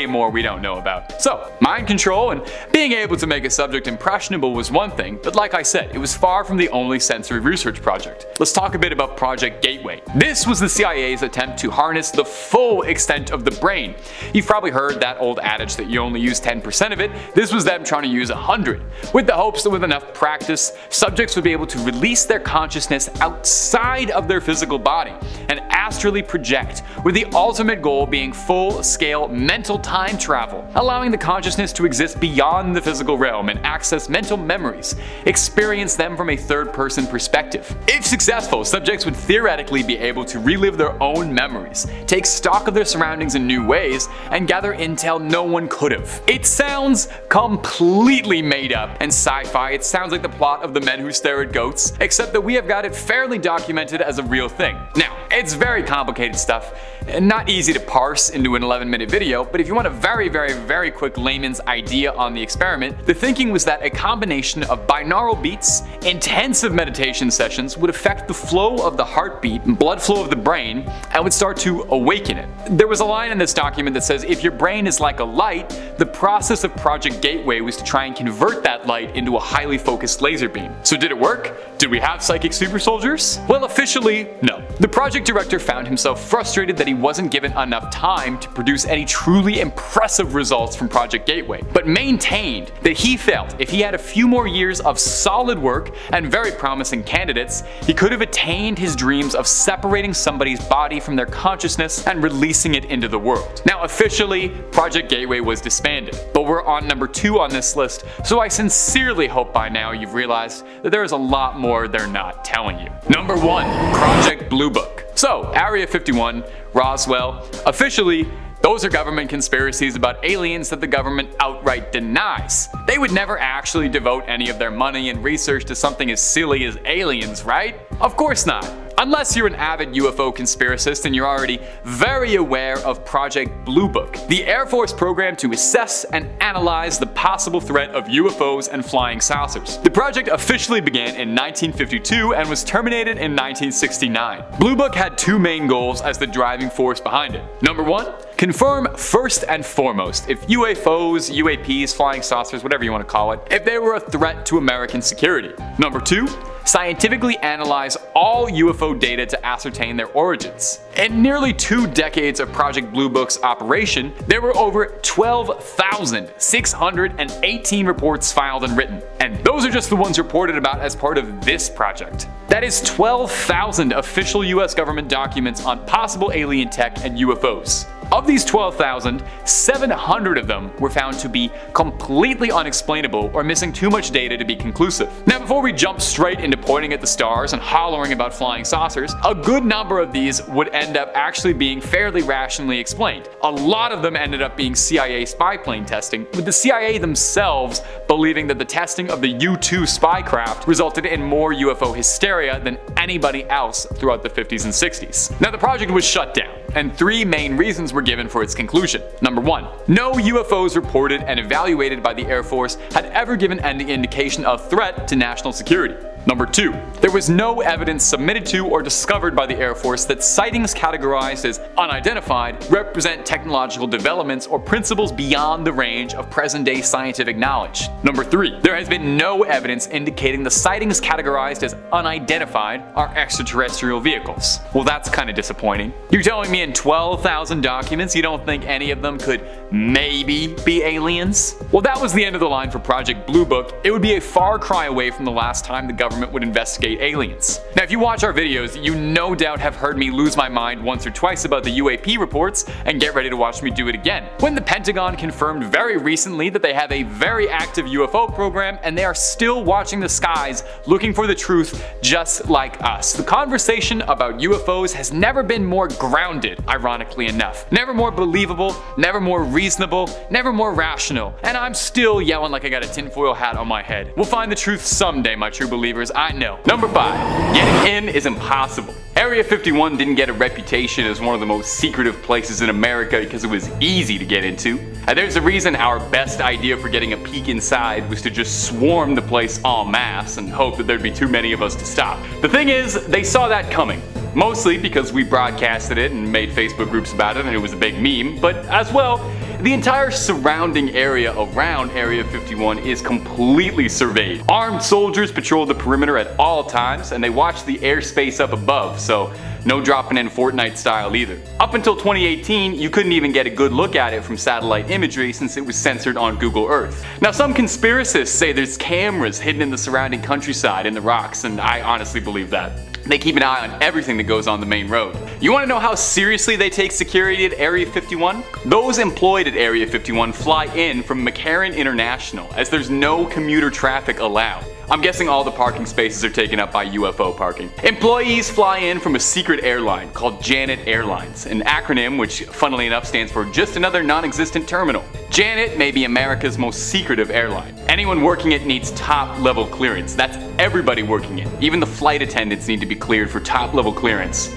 more we don't know about. So, mind control and being able to make a subject impressionable was one thing, but like I said, it was far from the only sensory research project. Let's talk a bit about Project Gateway. This was the CIA's attempt to harness the full extent of the brain. You've probably heard that old adage that you only use 10% of it. This was them trying to use 100, with the hopes that with enough practice, subjects would be able to release their consciousness outside of their physical body and astrally project, with the ultimate goal being full-scale mental time travel, allowing the consciousness to exist beyond the physical realm and access mental memories, experience them from a third-person perspective. If successful, subjects would theoretically be able to relive their own memories, take stock of their surroundings in new ways, and gather intel no one could have. It sounds completely made up and sci-fi. It sounds like the plot of The Men Who Stare at Goats, except that we have got it fairly documented as a real thing. Now, it's very complicated stuff, and not easy to parse into an 11-minute video, but if you want a very quick layman's idea on the experiment, the thinking was that a combination of binaural beats, intensive meditation sessions would affect the flow of the heartbeat and blood flow of the brain, and would start to awaken it. There was a line in this document that says, if your brain is like a light, the process of Project Gateway was to try and convert that light into a highly focused laser beam. So did it work? Did we have psychic super soldiers? Well, officially, no. The project director found himself frustrated that he wasn't given enough time to produce any truly impressive results from Project Gateway, but maintained that he felt if he had a few more years of solid work and very promising candidates, he could have attained his dreams of separating somebody's body from their consciousness and releasing it into the world. Now, officially, Project Gateway was disbanded, but we're on number 2 on this list, so I sincerely hope by now you've realized that there is a lot more they're not telling you. Number 1. Project Blue Book. So, Area 51, Roswell, officially, those are government conspiracies about aliens that the government outright denies. They would never actually devote any of their money and research to something as silly as aliens, right? Of course not. Unless you're an avid UFO conspiracist and you're already very aware of Project Blue Book, the Air Force program to assess and analyze the possible threat of UFOs and flying saucers. The project officially began in 1952 and was terminated in 1969. Blue Book had two main goals as the driving force behind it. Number one, confirm first and foremost if UFOs, UAPs, flying saucers, whatever you want to call it, if they were a threat to American security. Number two, scientifically analyze all UFO data to ascertain their origins. In nearly 2 decades of Project Blue Book's operation, there were over 12,618 reports filed and written. And those are just the ones reported about as part of this project. That is 12,000 official US government documents on possible alien tech and UFOs. Of these 12,000, 700 of them were found to be completely unexplainable or missing too much data to be conclusive. Now, before we jump straight into pointing at the stars and hollering about flying saucers, a good number of these would end up actually being fairly rationally explained. A lot of them ended up being CIA spy plane testing, with the CIA themselves believing that the testing of the U-2 spy craft resulted in more UFO hysteria than anybody else throughout the 50s and 60s. Now, the project was shut down, and 3 main reasons were given for its conclusion. Number 1, no UFOs reported and evaluated by the Air Force had ever given any indication of threat to national security. Number 2, there was no evidence submitted to or discovered by the Air Force that sightings categorized as unidentified represent technological developments or principles beyond the range of present-day scientific knowledge. Number 3, there has been no evidence indicating the sightings categorized as unidentified are extraterrestrial vehicles. Well, that's kind of disappointing. You're telling me in 12,000 documents you don't think any of them could maybe be aliens? Well, that was the end of the line for Project Blue Book. It would be a far cry away from the last time the government would investigate aliens. Now, if you watch our videos, you no doubt have heard me lose my mind once or twice about the UAP reports, and get ready to watch me do it again. When the Pentagon confirmed very recently that they have a very active UFO program and they are still watching the skies looking for the truth just like us. The conversation about UFOs has never been more grounded, ironically enough. Never more believable, never more reasonable, never more rational. And I'm still yelling like I got a tinfoil hat on my head. We'll find the truth someday, my true believers, I know. Number 5, getting in is impossible. Area 51 didn't get a reputation as one of the most secretive places in America because it was easy to get into. And there's a reason our best idea for getting a peek inside was to just swarm the place en masse and hope that there'd be too many of us to stop. The thing is, they saw that coming. Mostly because we broadcasted it and made Facebook groups about it and it was a big meme, but as well, the entire surrounding area around Area 51 is completely surveyed. Armed soldiers patrol the perimeter at all times, and they watch the airspace up above, so no dropping in Fortnite style either. Up until 2018, you couldn't even get a good look at it from satellite imagery since it was censored on Google Earth. Now, some conspiracists say there's cameras hidden in the surrounding countryside in the rocks, and I honestly believe that. They keep an eye on everything that goes on the main road. You want to know how seriously they take security at Area 51? Those employed at Area 51 fly in from McCarran International, as there's no commuter traffic allowed. I'm guessing all the parking spaces are taken up by UFO parking. Employees fly in from a secret airline called Janet Airlines, an acronym which funnily enough stands for just another non-existent terminal. Janet may be America's most secretive airline. Anyone working it needs top level clearance. That's everybody working it. Even the flight attendants need to be cleared for top level clearance.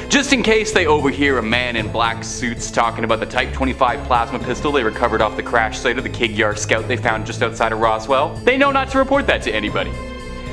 Just in case they overhear a man in black suits talking about the Type 25 plasma pistol they recovered off the crash site of the Kigyar Scout they found just outside of Roswell, they know not to report that to anybody.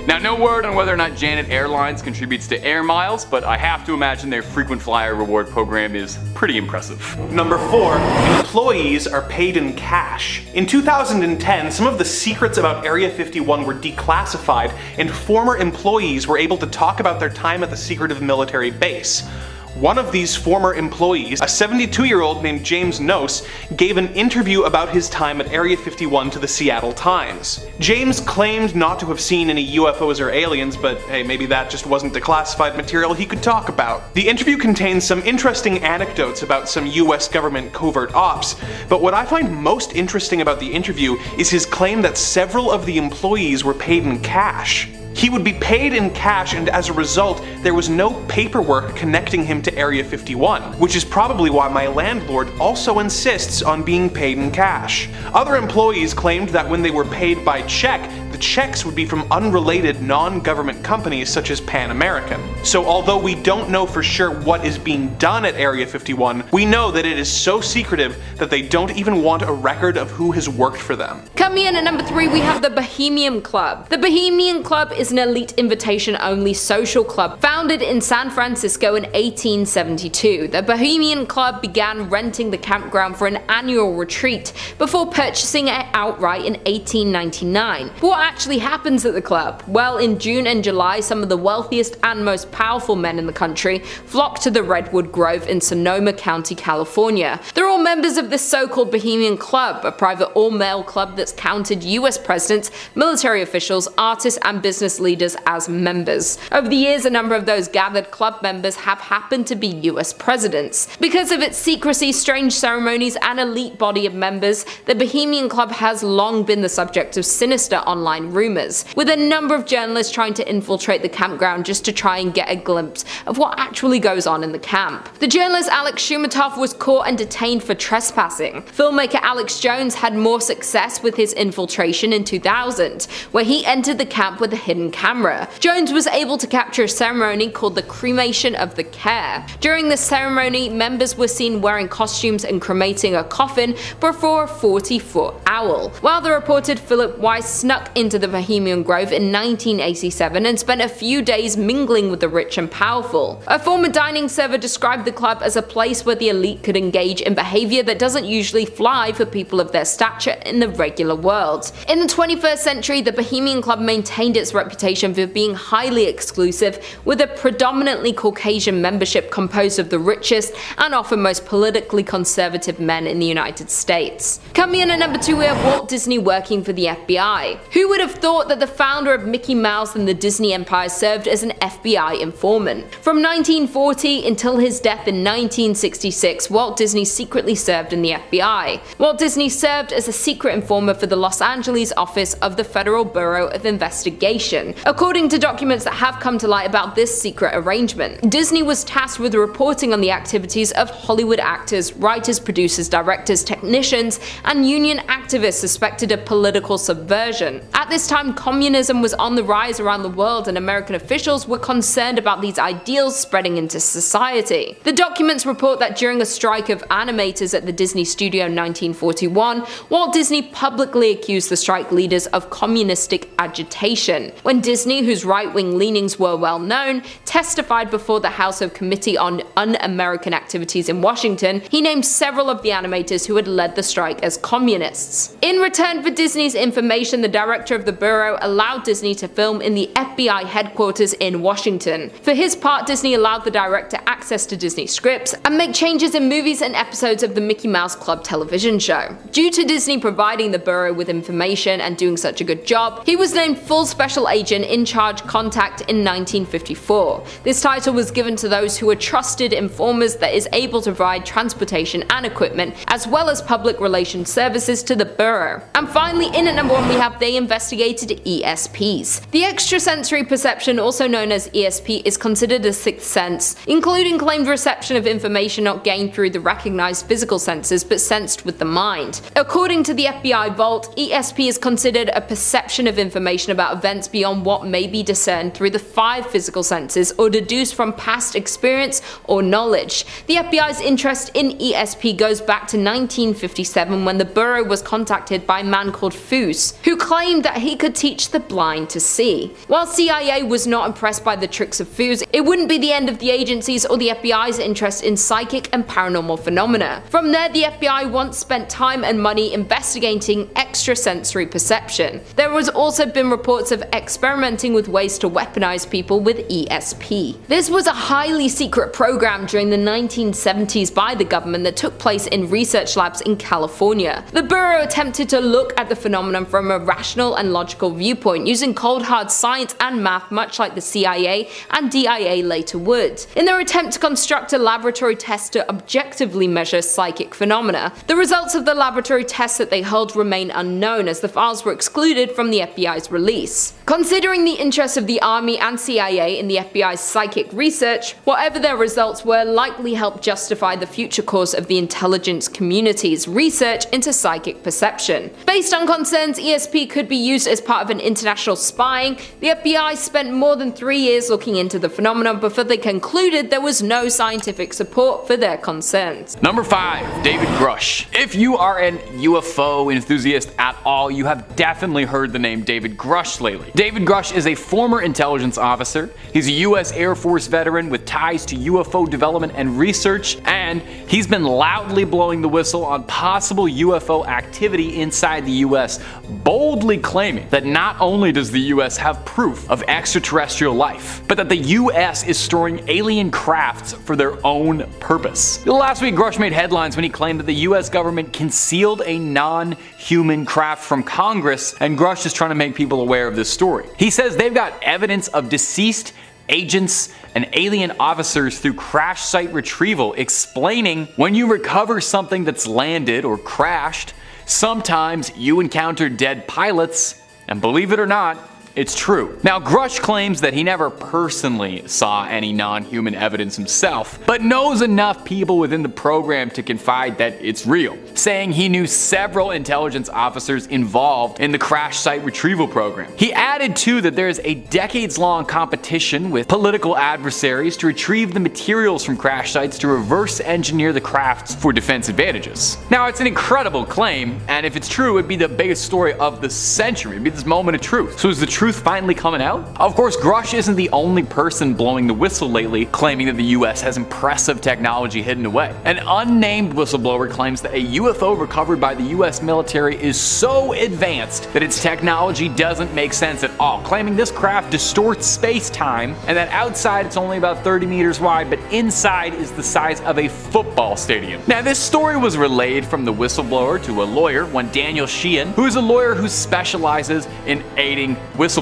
Now, no word on whether or not Janet Airlines contributes to air miles, but I have to imagine their frequent flyer reward program is pretty impressive. Number 4, employees are paid in cash. In 2010, some of the secrets about Area 51 were declassified, and former employees were able to talk about their time at the secretive military base. One of these former employees, a 72-year-old named James Nose, gave an interview about his time at Area 51 to the Seattle Times. James claimed not to have seen any UFOs or aliens, but hey, maybe that just wasn't declassified material he could talk about. The interview contains some interesting anecdotes about some US government covert ops, but what I find most interesting about the interview is his claim that several of the employees were paid in cash. He would be paid in cash, and as a result, there was no paperwork connecting him to Area 51, which is probably why my landlord also insists on being paid in cash. Other employees claimed that when they were paid by check, the checks would be from unrelated non-government companies such as Pan American. So although we don't know for sure what is being done at Area 51, we know that it is so secretive that they don't even want a record of who has worked for them. Coming in at number 3, we have the Bohemian Club. The Bohemian Club is an elite invitation-only social club founded in San Francisco in 1872. The Bohemian Club began renting the campground for an annual retreat before purchasing it outright in 1899. But what actually happens at the club? Well, in June and July, some of the wealthiest and most powerful men in the country flocked to the Redwood Grove in Sonoma County, California. They're all members of this so-called Bohemian Club, a private all-male club that's counted US presidents, military officials, artists, and business leaders as members. Over the years, a number of those gathered club members have happened to be US presidents. Because of its secrecy, strange ceremonies, and elite body of members, the Bohemian Club has long been the subject of sinister online rumors, with a number of journalists trying to infiltrate the campground just to try and get a glimpse of what actually goes on in the camp. The journalist Alex Shumatov was caught and detained for trespassing. Filmmaker Alex Jones had more success with his infiltration in 2000, where he entered the camp with a hidden camera. Jones was able to capture a ceremony called the Cremation of the Care. During this ceremony, members were seen wearing costumes and cremating a coffin before a 40-foot owl. While the reported Philip Weiss snuck into the Bohemian Grove in 1987 and spent a few days mingling with the rich and powerful. A former dining server described the club as a place where the elite could engage in behavior that doesn't usually fly for people of their stature in the regular world. In the 21st century, the Bohemian Club maintained its reputation for being highly exclusive, with a predominantly Caucasian membership composed of the richest and often most politically conservative men in the United States. Coming in at number 2, we have Walt Disney working for the FBI. Who would have thought that the founder of Mickey Mouse and the Disney Empire served as an FBI informant? From 1940 until his death in 1966, Walt Disney secretly served in the FBI. Walt Disney served as a secret informer for the Los Angeles office of the Federal Bureau of Investigation. According to documents that have come to light about this secret arrangement, Disney was tasked with reporting on the activities of Hollywood actors, writers, producers, directors, technicians, and union activists suspected of political subversion. At this time, communism was on the rise around the world, and American officials were concerned about these ideals spreading into society. The documents report that during a strike of animators at the Disney studio in 1941, Walt Disney publicly accused the strike leaders of communistic agitation. When Disney, whose right-wing leanings were well known, testified before the House Committee on Un-American Activities in Washington, he named several of the animators who had led the strike as communists. In return for Disney's information, the director of the bureau allowed Disney to film in the FBI headquarters in Washington. For his part, Disney allowed the director access to Disney scripts and make changes in movies and episodes of the Mickey Mouse Club television show. Due to Disney providing the bureau with information and doing such a good job, he was named full special agent in charge contact in 1954. This title was given to those who were trusted informers that is able to provide transportation and equipment, as well as public relations services to the bureau. And finally, in at number 1, we have they investigated ESPs. The extrasensory perception, also known as ESP, is considered a sixth sense, including claimed reception of information not gained through the recognized physical senses but sensed with the mind. According to the FBI Vault, ESP is considered a perception of information about events beyond what may be discerned through the 5 physical senses or deduced from past experience or knowledge. The FBI's interest in ESP goes back to 1957, when the bureau was contacted by a man called Foose, who claimed that he could teach the blind to see. While CIA was not impressed by the tricks of Foose, it wouldn't be the end of the agency's or the FBI's interest in psychic and paranormal phenomena. From there, the FBI once spent time and money investigating extrasensory perception. There has also been reports of experimenting with ways to weaponize people with ESP. This was a highly secret program during the 1970s by the government that took place in research labs in California. The bureau attempted to look at the phenomenon from a rational and logical viewpoint, using cold hard science and math, much like the CIA and DIA later would. In their attempt to construct a laboratory test to objectively measure psychic phenomena, the results of the laboratory tests that they held remain unknown as the files were excluded from the FBI's release. Considering the interest of the Army and CIA in the FBI's psychic research, whatever their results were likely helped justify the future course of the intelligence community's research into psychic perception. Based on concerns ESP could be used as part of an international spying, the FBI spent more than 3 years looking into the phenomenon before they concluded there was no scientific support for their concerns. Number 5. David Grush. If you are an UFO enthusiast at all, you have definitely heard the name David Grush lately. David Grush is a former intelligence officer. He's a US Air Force veteran with ties to UFO development and research, and he's been loudly blowing the whistle on possible UFO activity inside the US, boldly claiming that not only does the US have proof of extraterrestrial life, but that the US is storing alien crafts for their own purpose. Last week, Grush made headlines when he claimed that the US government concealed a non-human craft from Congress, and Grush is trying to make people aware of this story. He says they've got evidence of deceased agents and alien officers through crash site retrieval, explaining when you recover something that's landed or crashed, sometimes you encounter dead pilots, and believe it or not, it's true. Now, Grush claims that he never personally saw any non-human evidence himself, but knows enough people within the program to confide that it's real, saying he knew several intelligence officers involved in the crash site retrieval program. He added too that there is a decades-long competition with political adversaries to retrieve the materials from crash sites to reverse engineer the crafts for defense advantages. Now, it's an incredible claim, and if it's true, it'd be the biggest story of the century. It'd be this moment of truth. So is the truth finally coming out? Of course, Grush isn't the only person blowing the whistle lately, claiming that the US has impressive technology hidden away. An unnamed whistleblower claims that a UFO recovered by the US military is so advanced that its technology doesn't make sense at all, claiming this craft distorts space-time and that outside it's only about 30 meters wide, but inside is the size of a football stadium. Now, this story was relayed from the whistleblower to a lawyer, one Daniel Sheehan, who is a lawyer who specializes in aiding whistleblowers.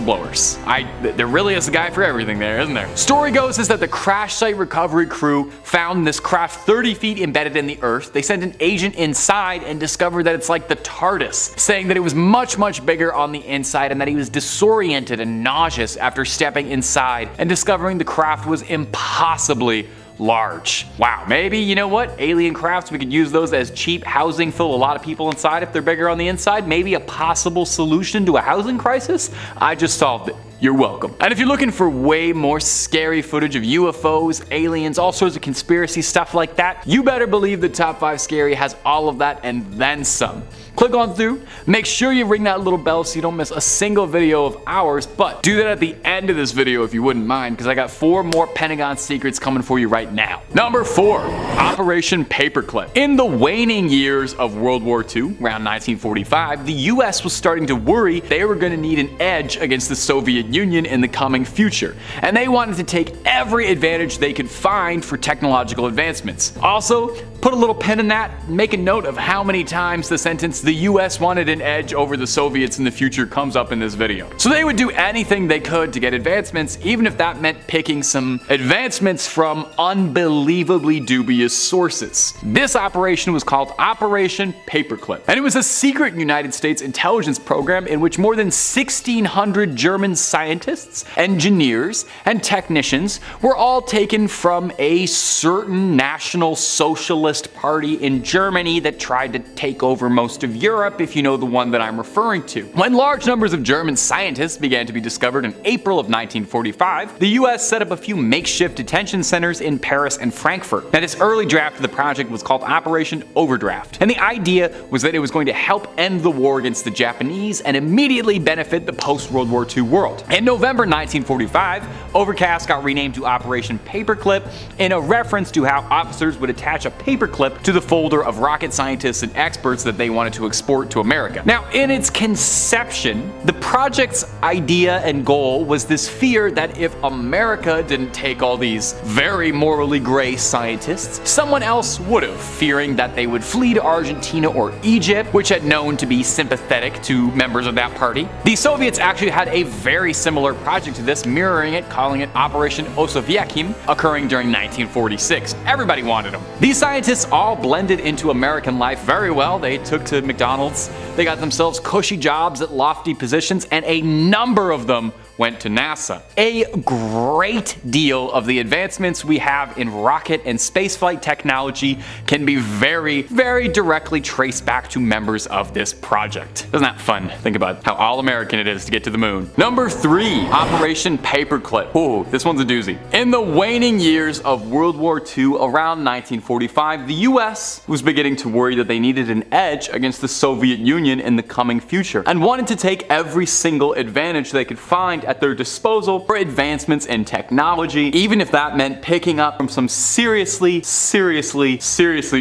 There really is a guy for everything there, isn't there? Story goes is that the crash site recovery crew found this craft 30 feet embedded in the earth. They sent an agent inside and discovered that it's like the TARDIS, saying that it was much, much bigger on the inside and that he was disoriented and nauseous after stepping inside and discovering the craft was impossibly large. Wow, maybe, you know what? Alien crafts, we could use those as cheap housing, fill a lot of people inside if they're bigger on the inside. Maybe a possible solution to a housing crisis? I just solved it. You're welcome. And if you're looking for way more scary footage of UFOs, aliens, all sorts of conspiracy stuff like that, you better believe the Top 5 Scary has all of that and then some. Click on through, make sure you ring that little bell so you don't miss a single video of ours, but do that at the end of this video if you wouldn't mind, because I got 4 more Pentagon secrets coming for you right now. Number 4, Operation Paperclip. In the waning years of World War II, around 1945, the US was starting to worry they were going to need an edge against the Soviet Union in the coming future, and they wanted to take every advantage they could find for technological advancements. Also, put a little pin in that, make a note of how many times the sentence "the US wanted an edge over the Soviets in the future" comes up in this video. So they would do anything they could to get advancements, even if that meant picking some advancements from unbelievably dubious sources. This operation was called Operation Paperclip, and it was a secret United States intelligence program in which more than 1,600 German scientists, engineers, and technicians were all taken from a certain National Socialist Party in Germany that tried to take over most of Europe, if you know the one that I'm referring to. When large numbers of German scientists began to be discovered in April of 1945, the US set up a few makeshift detention centers in Paris and Frankfurt. Now, this early draft of the project was called Operation Overdraft, and the idea was that it was going to help end the war against the Japanese and immediately benefit the post-World War II world. In November 1945, Overcast got renamed to Operation Paperclip in a reference to how officers would attach a paperclip to the folder of rocket scientists and experts that they wanted to export to America. Now, in its conception, the project's idea and goal was this fear that if America didn't take all these very morally gray scientists, someone else would have, fearing that they would flee to Argentina or Egypt, which had known to be sympathetic to members of that party. The Soviets actually had a very similar project to this, mirroring it, calling it Operation Osowieckim, occurring during 1946. Everybody wanted them. These scientists all blended into American life very well. They took to McDonald's. They got themselves cushy jobs at lofty positions, and a number of them went to NASA. A great deal of the advancements we have in rocket and spaceflight technology can be very, very directly traced back to members of this project. Isn't that fun? Think about how all-American it is to get to the moon. Number 3, Operation Paperclip. Ooh, this one's a doozy. In the waning years of World War II, around 1945, the US was beginning to worry that they needed an edge against the Soviet Union in the coming future, and wanted to take every single advantage they could find at their disposal for advancements in technology, even if that meant picking up from some seriously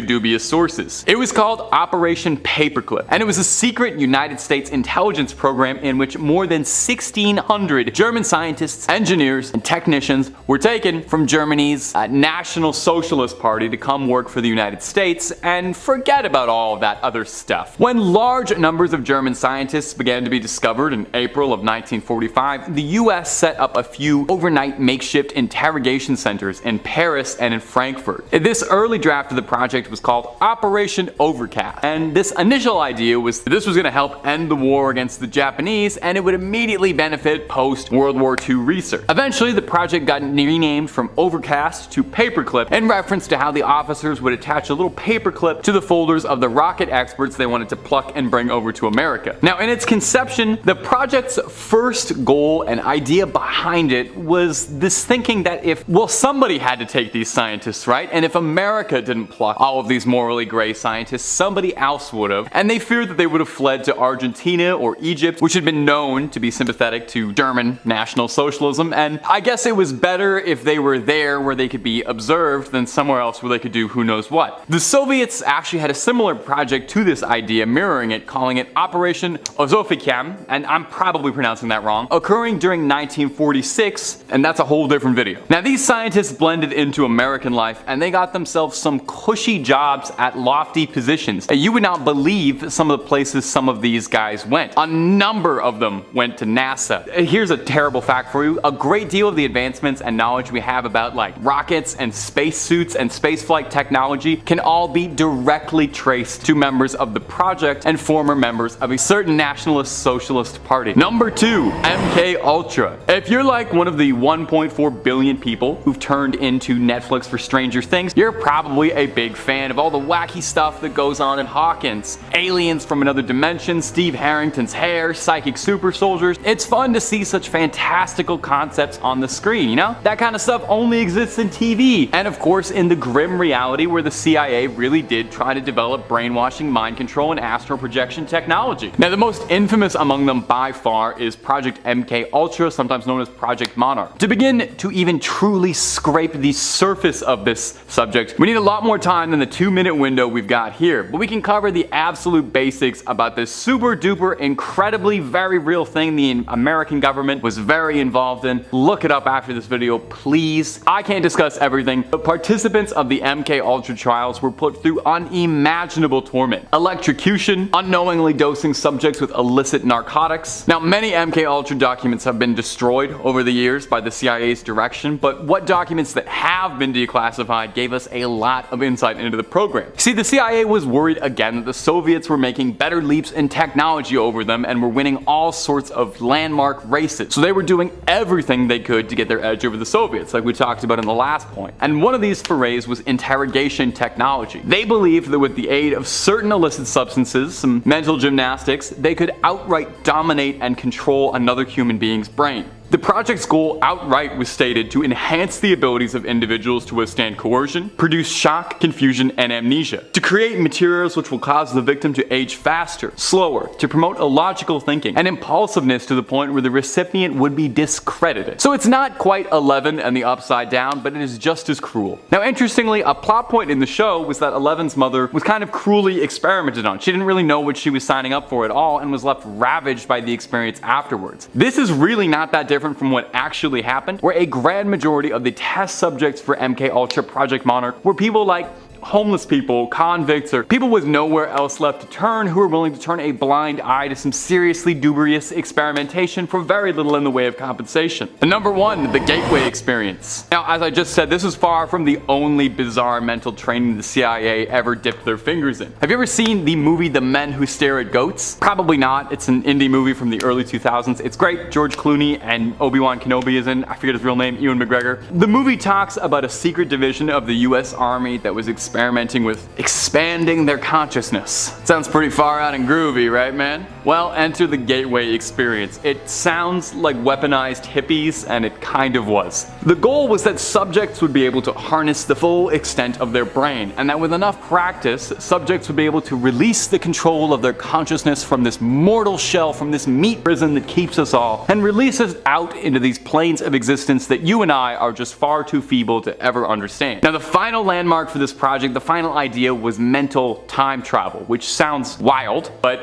dubious sources. It was called Operation Paperclip, and it was a secret United States intelligence program in which more than 1,600 German scientists, engineers, and technicians were taken from Germany's National Socialist Party to come work for the United States and forget about all of that other stuff. When large numbers of German scientists began to be discovered in April of 1945, the US set up a few overnight makeshift interrogation centers in Paris and in Frankfurt. This early draft of the project was called Operation Overcast, and this initial idea was that this was going to help end the war against the Japanese, and it would immediately benefit post-World War II research. Eventually, the project got renamed from Overcast to Paperclip in reference to how the officers would attach a little paperclip to the folders of the rocket experts they wanted to pluck and bring over to America. Now, in its conception, the project's first goal and idea behind it was this thinking that somebody had to take these scientists, right? And if America didn't pluck all of these morally gray scientists, somebody else would have. And they feared that they would have fled to Argentina or Egypt, which had been known to be sympathetic to German National Socialism. And I guess it was better if they were there where they could be observed than somewhere else where they could do who knows what. The Soviets actually had a similar project to this idea, mirroring it, calling it Operation Ozofikam, and I'm probably pronouncing that wrong, occurring during 1946, and that's a whole different video. Now, these scientists blended into American life, and they got themselves some cushy jobs at lofty positions. You would not believe some of the places some of these guys went. A number of them went to NASA. Here's a terrible fact for you. A great deal of the advancements and knowledge we have about like rockets and spacesuits and spaceflight technology can all be directly traced to members of the project and former members of a certain nationalist socialist party. Number 2, MK Ultra. If you're like one of the 1.4 billion people who've turned into Netflix for Stranger Things, you're probably a big fan of all the wacky stuff that goes on in Hawkins. Aliens from another dimension, Steve Harrington's hair, psychic super soldiers. It's fun to see such fantastical concepts on the screen, you know? That kind of stuff only exists in TV. And of course in the grim reality where the CIA really did try to develop brainwashing, mind control, and astral projection technology. Now, the most infamous among them by far is Project MK Ultra, sometimes known as Project Monarch. To begin to even truly scrape the surface of this subject, we need a lot more time than the 2-minute window we've got here, but we can cover the absolute basics about this super duper incredibly very real thing the American government was very involved in. Look it up after this video, please. I can't discuss everything, but participants of the MK Ultra trials were put through unimaginable torment. Electrocution, unknowingly dosing subjects with illicit narcotics. Now, many MK Ultra documents have been destroyed over the years by the CIA's direction, but what documents that have been declassified gave us a lot of insight into the program. See, the CIA was worried again that the Soviets were making better leaps in technology over them and were winning all sorts of landmark races. So they were doing everything they could to get their edge over the Soviets, like we talked about in the last point. And one of these forays was interrogation technology. They believed that with the aid of certain illicit substances, some mental gymnastics, they could outright dominate and control another human being's brain. The project's goal outright was stated to enhance the abilities of individuals to withstand coercion, produce shock, confusion, and amnesia, to create materials which will cause the victim to age faster, slower, to promote illogical thinking, and impulsiveness to the point where the recipient would be discredited. So it's not quite 11 and the Upside Down, but it is just as cruel. Now, interestingly, a plot point in the show was that 11's mother was kind of cruelly experimented on. She didn't really know what she was signing up for at all and was left ravaged by the experience afterwards. This is really not that different from what actually happened, where a grand majority of the test subjects for MK Ultra Project Monarch were people like homeless people, convicts, or people with nowhere else left to turn who are willing to turn a blind eye to some seriously dubious experimentation for very little in the way of compensation. And number 1, the gateway experience. Now, as I just said, this is far from the only bizarre mental training the CIA ever dipped their fingers in. Have you ever seen the movie The Men Who Stare at Goats? Probably not. It's an indie movie from the early 2000s. It's great. George Clooney and Obi-Wan Kenobi is in. I forget his real name, Ewan McGregor. The movie talks about a secret division of the US Army that was experimenting with expanding their consciousness. Sounds pretty far out and groovy, right, man? Well, enter the gateway experience. It sounds like weaponized hippies, and it kind of was. The goal was that subjects would be able to harness the full extent of their brain, and that with enough practice, subjects would be able to release the control of their consciousness from this mortal shell, from this meat prison that keeps us all, and release us out into these planes of existence that you and I are just far too feeble to ever understand. Now, the final landmark for this project, the final idea, was mental time travel, which sounds wild, but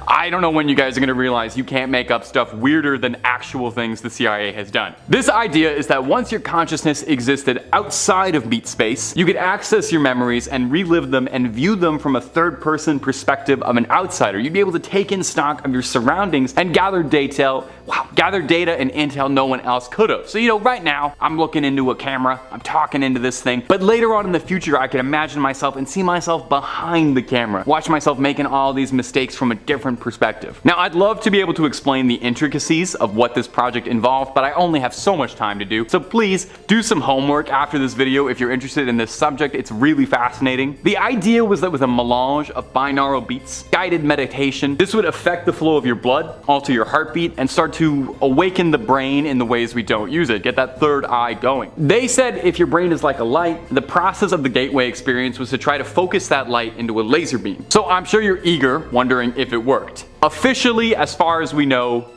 I don't know when you guys are gonna realize you can't make up stuff weirder than actual things the CIA has done. This idea is that once your consciousness existed outside of meat space, you could access your memories and relive them and view them from a third-person perspective of an outsider. You'd be able to take in stock of your surroundings and gather data and intel no one else could have. So, you know, right now, I'm looking into a camera, I'm talking into this thing, but later on in the future, I can imagine myself and see myself behind the camera, watch myself making all these mistakes from a different perspective. Now, I'd love to be able to explain the intricacies of what this project involved, but I only have so much time to do, so please do some homework after this video if you're interested in this subject. It's really fascinating. The idea was that with a melange of binaural beats, guided meditation, this would affect the flow of your blood, alter your heartbeat, and start to awaken the brain in the ways we don't use it, get that third eye going. They said if your brain is like a light, the process of the gateway experience was to try to focus that light into a laser beam. So I'm sure you're eager, wondering if it worked. Officially, as far as we know,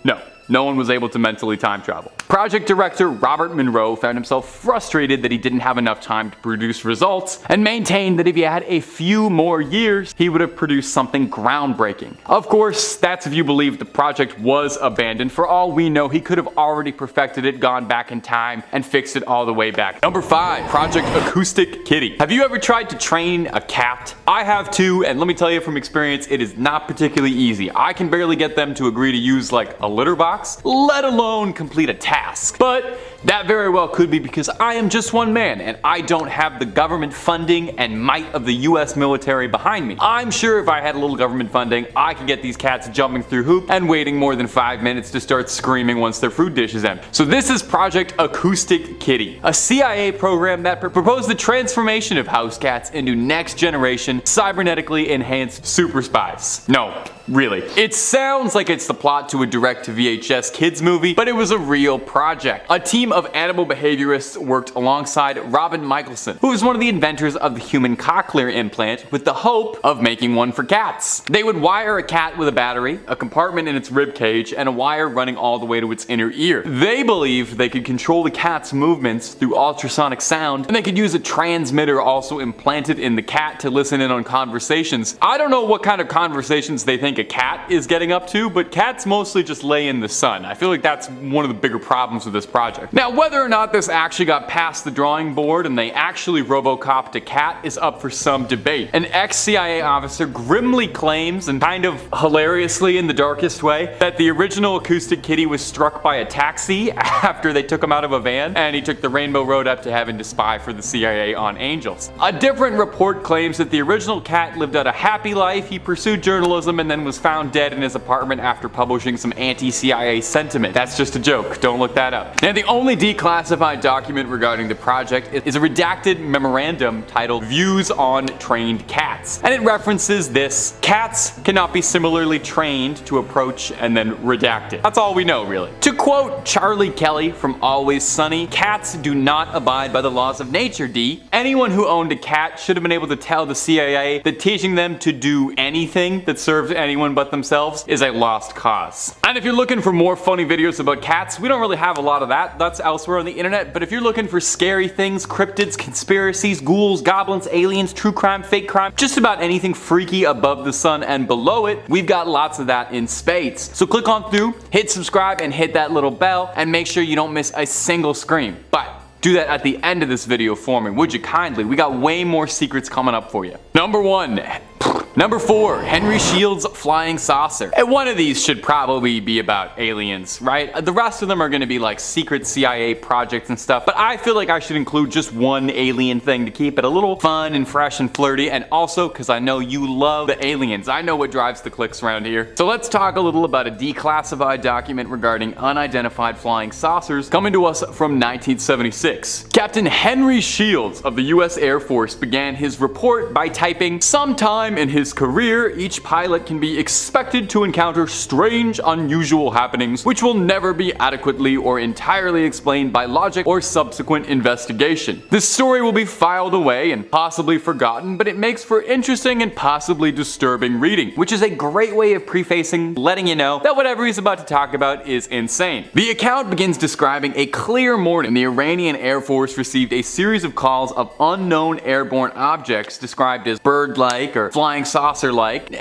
no one was able to mentally time travel. Project director Robert Monroe found himself frustrated that he didn't have enough time to produce results, and maintained that if he had a few more years, he would have produced something groundbreaking. Of course, that's if you believe the project was abandoned. For all we know, he could have already perfected it, gone back in time, and fixed it all the way back. Number 5, Project Acoustic Kitty. Have you ever tried to train a cat? I have too, and let me tell you from experience, it is not particularly easy. I can barely get them to agree to use like a litter box, let alone complete a task. But that very well could be because I am just one man and I don't have the government funding and might of the US military behind me. I'm sure if I had a little government funding, I could get these cats jumping through hoops and waiting more than 5 minutes to start screaming once their food dish is empty. So this is Project Acoustic Kitty, a CIA program that proposed the transformation of house cats into next generation cybernetically enhanced super spies. No, really. It sounds like it's the plot to a direct-to-VHS kids movie, but it was a real project. A team of animal behaviorists worked alongside Robin Michelson, who was one of the inventors of the human cochlear implant, with the hope of making one for cats. They would wire a cat with a battery, a compartment in its rib cage, and a wire running all the way to its inner ear. They believed they could control the cat's movements through ultrasonic sound, and they could use a transmitter also implanted in the cat to listen in on conversations. I don't know what kind of conversations they think a cat is getting up to, but cats mostly just lay in the sun. I feel like that's one of the bigger problems with this project. Now, whether or not this actually got past the drawing board and they actually RoboCopped a cat is up for some debate. An ex-CIA officer grimly claims, and kind of hilariously in the darkest way, that the original Acoustic Kitty was struck by a taxi after they took him out of a van and he took the Rainbow Road up to heaven to spy for the CIA on angels. A different report claims that the original cat lived out a happy life, he pursued journalism, and then was found dead in his apartment after publishing some anti-CIA sentiment. That's just a joke, don't look that up. Now, the only declassified document regarding the project is a redacted memorandum titled Views on Trained Cats, and it references this: cats cannot be similarly trained to approach, and then redacted. That's all we know, really. To quote Charlie Kelly from Always Sunny, cats do not abide by the laws of nature, D. Anyone who owned a cat should have been able to tell the CIA that teaching them to do anything that serves anyone but themselves is a lost cause. And if you're looking for more funny videos about cats, we don't really have a lot of that. That's elsewhere on the internet. But if you're looking for scary things, cryptids, conspiracies, ghouls, goblins, aliens, true crime, fake crime, just about anything freaky above the sun and below it, we've got lots of that in spades. So click on through, hit subscribe, and hit that little bell, and make sure you don't miss a single scream. But do that at the end of this video for me, would you kindly? We got way more secrets coming up for you. Number 4, Henry Shields' flying saucer. And one of these should probably be about aliens, right? The rest of them are going to be like secret CIA projects and stuff, but I feel like I should include just one alien thing to keep it a little fun and fresh and flirty, and also because I know you love the aliens. I know what drives the clicks around here. So let's talk a little about a declassified document regarding unidentified flying saucers coming to us from 1976. Captain Henry Shields of the US Air Force began his report by typing, "Sometime in his career, each pilot can be expected to encounter strange, unusual happenings which will never be adequately or entirely explained by logic or subsequent investigation. This story will be filed away and possibly forgotten, but it makes for interesting and possibly disturbing reading," which is a great way of prefacing, letting you know that whatever he's about to talk about is insane. The account begins describing a clear morning. The Iranian Air Force received a series of calls of unknown airborne objects described as bird-like or flying saucer-like,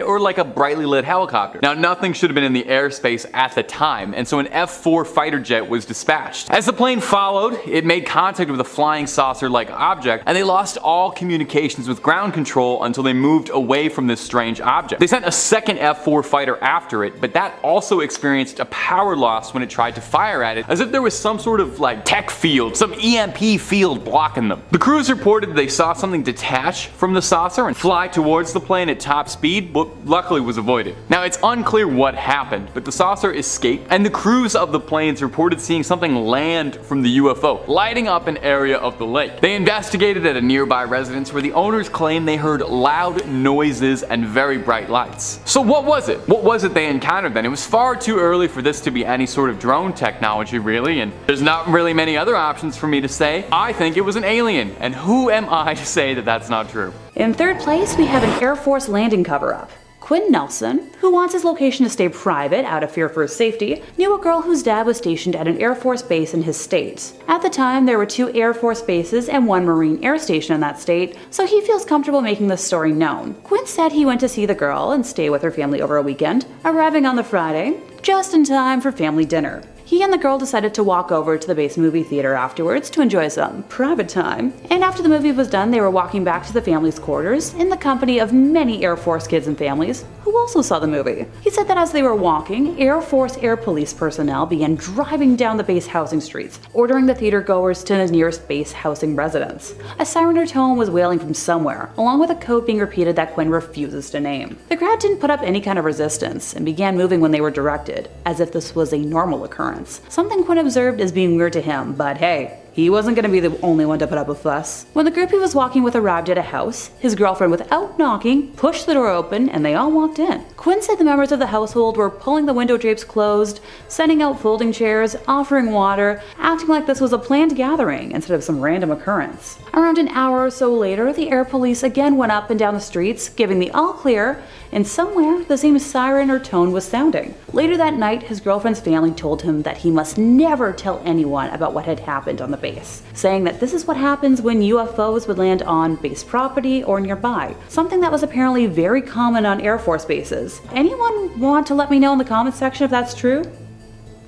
or like a brightly lit helicopter. Now, nothing should have been in the airspace at the time, and so an F-4 fighter jet was dispatched. As the plane followed, it made contact with a flying saucer-like object, and they lost all communications with ground control until they moved away from this strange object. They sent a second F-4 fighter after it, but that also experienced a power loss when it tried to fire at it, as if there was some sort of like tech field, some EMP field blocking them. The crews reported they saw something detach from the saucer and fly towards the plane at top speed, but luckily was avoided. Now, it's unclear what happened, but the saucer escaped, and the crews of the planes reported seeing something land from the UFO, lighting up an area of the lake. They investigated at a nearby residence where the owners claimed they heard loud noises and very bright lights. So what was it? What was it they encountered then? It was far too early for this to be any sort of drone technology, really, and there's not really many other options for me to say. I think it was an alien, and who am I to say that that's not true? In third place, we have an Air Force landing cover-up. Quinn Nelson, who wants his location to stay private out of fear for his safety, knew a girl whose dad was stationed at an Air Force base in his state. At the time, there were 2 Air Force bases and 1 Marine Air Station in that state, so he feels comfortable making this story known. Quinn said he went to see the girl and stay with her family over a weekend, arriving on the Friday, just in time for family dinner. He and the girl decided to walk over to the base movie theater afterwards to enjoy some private time. And after the movie was done, they were walking back to the family's quarters in the company of many Air Force kids and families who also saw the movie. He said that as they were walking, Air Force Air Police personnel began driving down the base housing streets, ordering the theater goers to the nearest base housing residence. A siren or tone was wailing from somewhere, along with a code being repeated that Quinn refuses to name. The crowd didn't put up any kind of resistance and began moving when they were directed, as if this was a normal occurrence. Something Quinn observed as being weird to him, but hey, he wasn't going to be the only one to put up a fuss. When the group he was walking with arrived at a house, his girlfriend, without knocking, pushed the door open and they all walked in. Quinn said the members of the household were pulling the window drapes closed, sending out folding chairs, offering water, acting like this was a planned gathering instead of some random occurrence. Around an hour or so later, the air police again went up and down the streets, giving the all clear, and somewhere the same siren or tone was sounding. Later that night, his girlfriend's family told him that he must never tell anyone about what had happened on the base, saying that this is what happens when UFOs would land on base property or nearby, something that was apparently very common on Air Force bases. Anyone want to let me know in the comments section if that's true?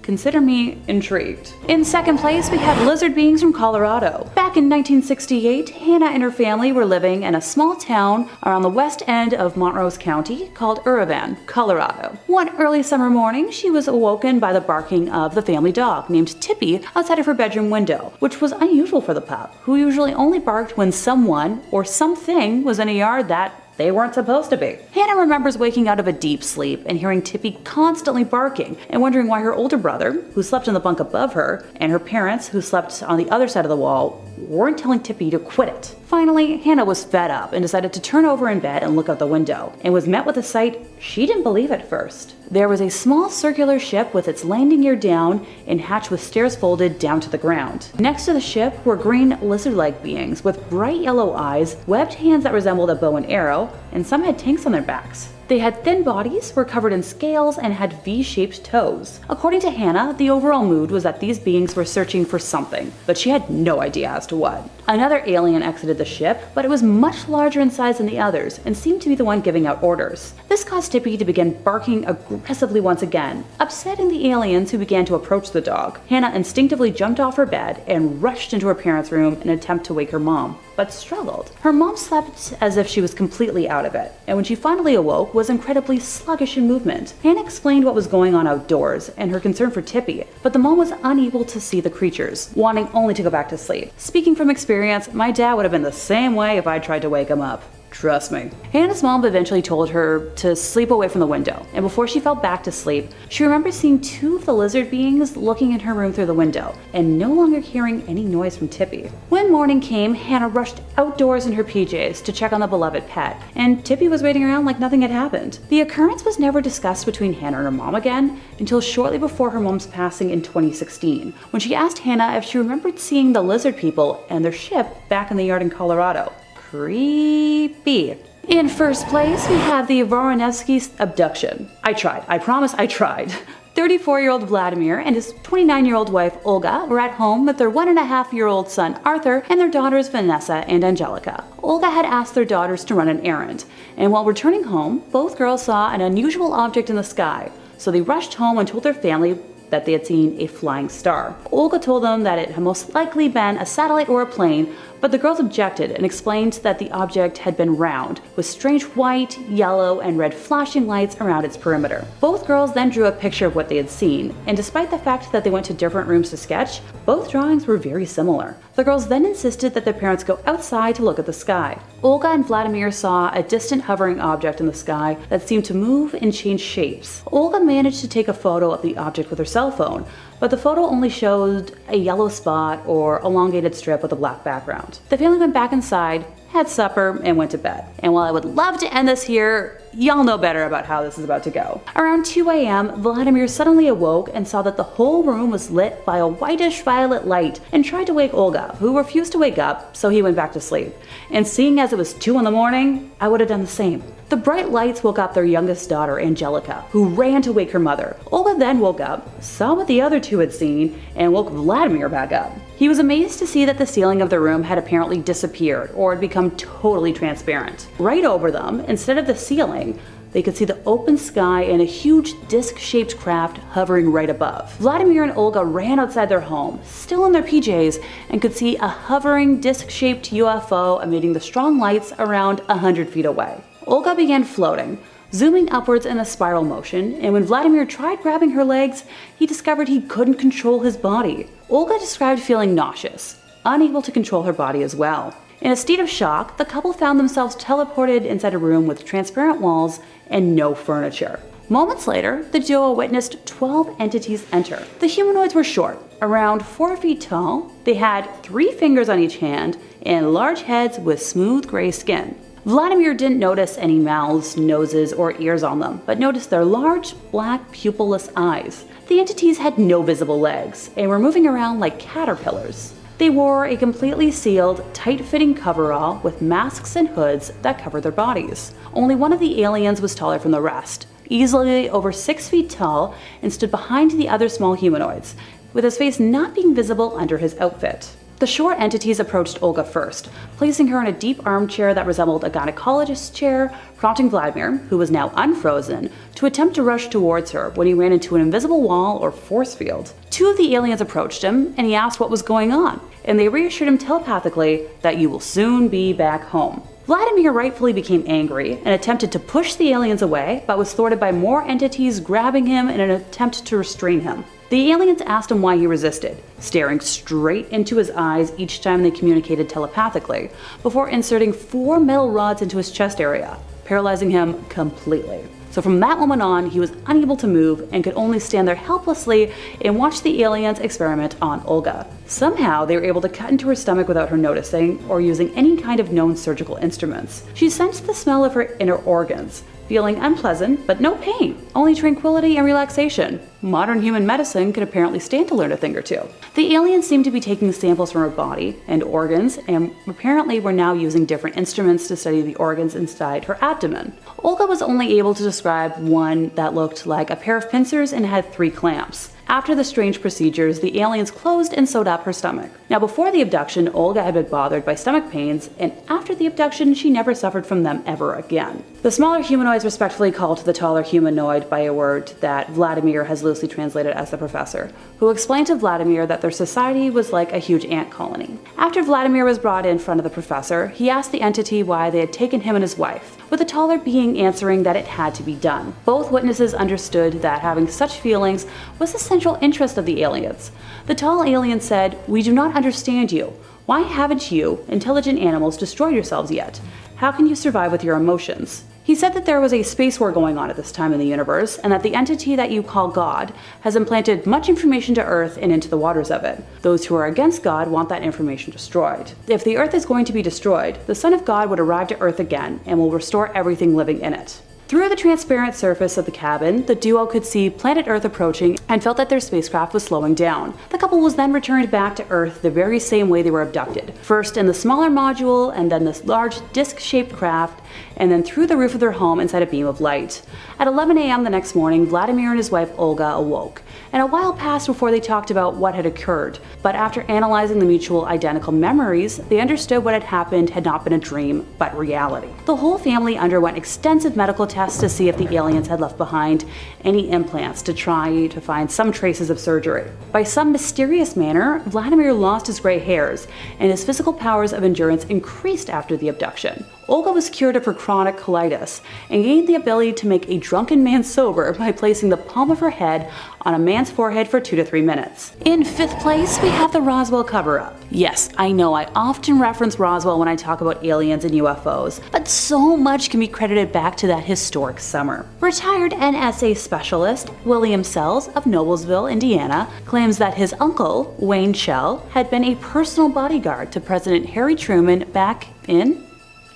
Consider me intrigued. In second place, we have lizard beings from Colorado. Back in 1968, Hannah and her family were living in a small town around the west end of Montrose County called Unravel, Colorado. One early summer morning, she was awoken by the barking of the family dog named Tippy outside of her bedroom window, which was unusual for the pup, who usually only barked when someone or something was in a yard that they weren't supposed to be. Hannah remembers waking out of a deep sleep and hearing Tippy constantly barking and wondering why her older brother, who slept in the bunk above her, and her parents, who slept on the other side of the wall, weren't telling Tippy to quit it. Finally, Hannah was fed up and decided to turn over in bed and look out the window, and was met with a sight she didn't believe at first. There was a small circular ship with its landing gear down and hatch with stairs folded down to the ground. Next to the ship were green lizard-like beings with bright yellow eyes, webbed hands that resembled a bow and arrow, and some had tanks on their backs. They had thin bodies, were covered in scales, and had V-shaped toes. According to Hannah, the overall mood was that these beings were searching for something, but she had no idea as to what. Another alien exited the ship, but it was much larger in size than the others and seemed to be the one giving out orders. This caused Tippy to begin barking aggressively once again, upsetting the aliens who began to approach the dog. Hannah instinctively jumped off her bed and rushed into her parents' room in an attempt to wake her mom, but struggled. Her mom slept as if she was completely out of it, and when she finally awoke, was incredibly sluggish in movement. Hannah explained what was going on outdoors and her concern for Tippy, but the mom was unable to see the creatures, wanting only to go back to sleep. Speaking from experience, my dad would have been the same way if I tried to wake him up. Trust me. Hannah's mom eventually told her to sleep away from the window, and before she fell back to sleep, she remembered seeing two of the lizard beings looking in her room through the window, and no longer hearing any noise from Tippy. When morning came, Hannah rushed outdoors in her PJs to check on the beloved pet, and Tippy was waiting around like nothing had happened. The occurrence was never discussed between Hannah and her mom again until shortly before her mom's passing in 2016, when she asked Hannah if she remembered seeing the lizard people and their ship back in the yard in Colorado. Creepy. In first place, we have the Voronezhsky abduction. I tried. I promise I tried. 34-year-old Vladimir and his 29-year-old wife Olga were at home with their 1.5-year-old son Arthur and their daughters Vanessa and Angelica. Olga had asked their daughters to run an errand, and while returning home, both girls saw an unusual object in the sky, so they rushed home and told their family that they had seen a flying star. Olga told them that it had most likely been a satellite or a plane, but the girls objected and explained that the object had been round, with strange white, yellow, and red flashing lights around its perimeter. Both girls then drew a picture of what they had seen, and despite the fact that they went to different rooms to sketch, both drawings were very similar. The girls then insisted that their parents go outside to look at the sky. Olga and Vladimir saw a distant hovering object in the sky that seemed to move and change shapes. Olga managed to take a photo of the object with her cell phone, but the photo only showed a yellow spot or elongated strip with a black background. The family went back inside, had supper, and went to bed. And while I would love to end this here, y'all know better about how this is about to go. Around 2 a.m., Vladimir suddenly awoke and saw that the whole room was lit by a whitish violet light and tried to wake Olga, who refused to wake up, so he went back to sleep. And seeing as it was 2 in the morning, I would have done the same. The bright lights woke up their youngest daughter, Angelica, who ran to wake her mother. Olga then woke up, saw what the other two had seen, and woke Vladimir back up. He was amazed to see that the ceiling of the room had apparently disappeared or had become totally transparent. Right over them, instead of the ceiling, they could see the open sky and a huge disc-shaped craft hovering right above. Vladimir and Olga ran outside their home, still in their PJs, and could see a hovering disc-shaped UFO emitting the strong lights around 100 feet away. Olga began floating, zooming upwards in a spiral motion, and when Vladimir tried grabbing her legs, he discovered he couldn't control his body. Olga described feeling nauseous, unable to control her body as well. In a state of shock, the couple found themselves teleported inside a room with transparent walls and no furniture. Moments later, the duo witnessed 12 entities enter. The humanoids were short, around 4 feet tall. They had 3 fingers on each hand and large heads with smooth gray skin. Vladimir didn't notice any mouths, noses, or ears on them, but noticed their large, black, pupilless eyes. The entities had no visible legs and were moving around like caterpillars. They wore a completely sealed, tight-fitting coverall with masks and hoods that covered their bodies. Only one of the aliens was taller from the rest, easily over 6 feet tall, and stood behind the other small humanoids, with his face not being visible under his outfit. The short entities approached Olga first, placing her in a deep armchair that resembled a gynecologist's chair, prompting Vladimir, who was now unfrozen, to attempt to rush towards her when he ran into an invisible wall or force field. 2 of the aliens approached him, and he asked what was going on, and they reassured him telepathically that you will soon be back home. Vladimir rightfully became angry and attempted to push the aliens away, but was thwarted by more entities grabbing him in an attempt to restrain him. The aliens asked him why he resisted, staring straight into his eyes each time they communicated telepathically, before inserting 4 metal rods into his chest area, paralyzing him completely. So from that moment on, he was unable to move and could only stand there helplessly and watch the aliens experiment on Olga. Somehow, they were able to cut into her stomach without her noticing or using any kind of known surgical instruments. She sensed the smell of her inner organs, feeling unpleasant, but no pain, only tranquility and relaxation. Modern human medicine could apparently stand to learn a thing or two. The aliens seemed to be taking samples from her body and organs, and apparently were now using different instruments to study the organs inside her abdomen. Olga was only able to describe one that looked like a pair of pincers and had 3 clamps. After the strange procedures, the aliens closed and sewed up her stomach. Now, before the abduction, Olga had been bothered by stomach pains, and after the abduction, she never suffered from them ever again. The smaller humanoids respectfully called the taller humanoid by a word that Vladimir has loosely translated as the professor, who explained to Vladimir that their society was like a huge ant colony. After Vladimir was brought in front of the professor, he asked the entity why they had taken him and his wife, with the taller being answering that it had to be done. Both witnesses understood that having such feelings was the central interest of the aliens. The tall alien said, "We do not understand you. Why haven't you, intelligent animals, destroyed yourselves yet? How can you survive with your emotions?" He said that there was a space war going on at this time in the universe, and that the entity that you call God has implanted much information to Earth and into the waters of it. Those who are against God want that information destroyed. If the Earth is going to be destroyed, the Son of God would arrive to Earth again and will restore everything living in it. Through the transparent surface of the cabin, the duo could see planet Earth approaching and felt that their spacecraft was slowing down. The couple was then returned back to Earth the very same way they were abducted. First in the smaller module, and then this large disc-shaped craft, and then through the roof of their home inside a beam of light. At 11 a.m. the next morning, Vladimir and his wife Olga awoke, and a while passed before they talked about what had occurred. But after analyzing the mutual identical memories, they understood what had happened had not been a dream, but reality. The whole family underwent extensive medical tests to see if the aliens had left behind any implants to try to find some traces of surgery. By some mysterious manner, Vladimir lost his gray hairs, and his physical powers of endurance increased after the abduction. Olga was cured of her chronic colitis and gained the ability to make a drunken man sober by placing the palm of her head on a man's forehead for 2 to 3 minutes. In 5th place, we have the Roswell cover-up. Yes, I know I often reference Roswell when I talk about aliens and UFOs, but so much can be credited back to that historic summer. Retired NSA specialist William Sells of Noblesville, Indiana, claims that his uncle, Wayne Shell, had been a personal bodyguard to President Harry Truman back in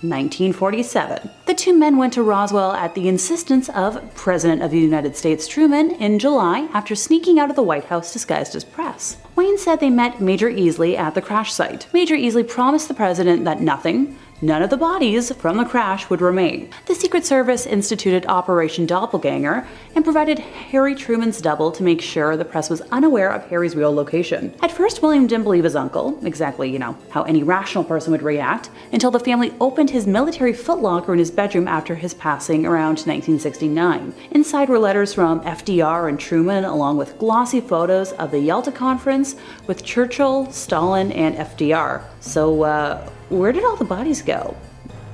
1947. The two men went to Roswell at the insistence of President of the United States Truman in July after sneaking out of the White House disguised as press. Wayne said they met Major Easley at the crash site. Major Easley promised the president that none of the bodies from the crash would remain. The Secret Service instituted Operation Doppelganger and provided Harry Truman's double to make sure the press was unaware of Harry's real location. At first, William didn't believe his uncle, exactly, how any rational person would react, until the family opened his military footlocker in his bedroom after his passing around 1969. Inside were letters from FDR and Truman, along with glossy photos of the Yalta Conference with Churchill, Stalin, and FDR. So, where did all the bodies go?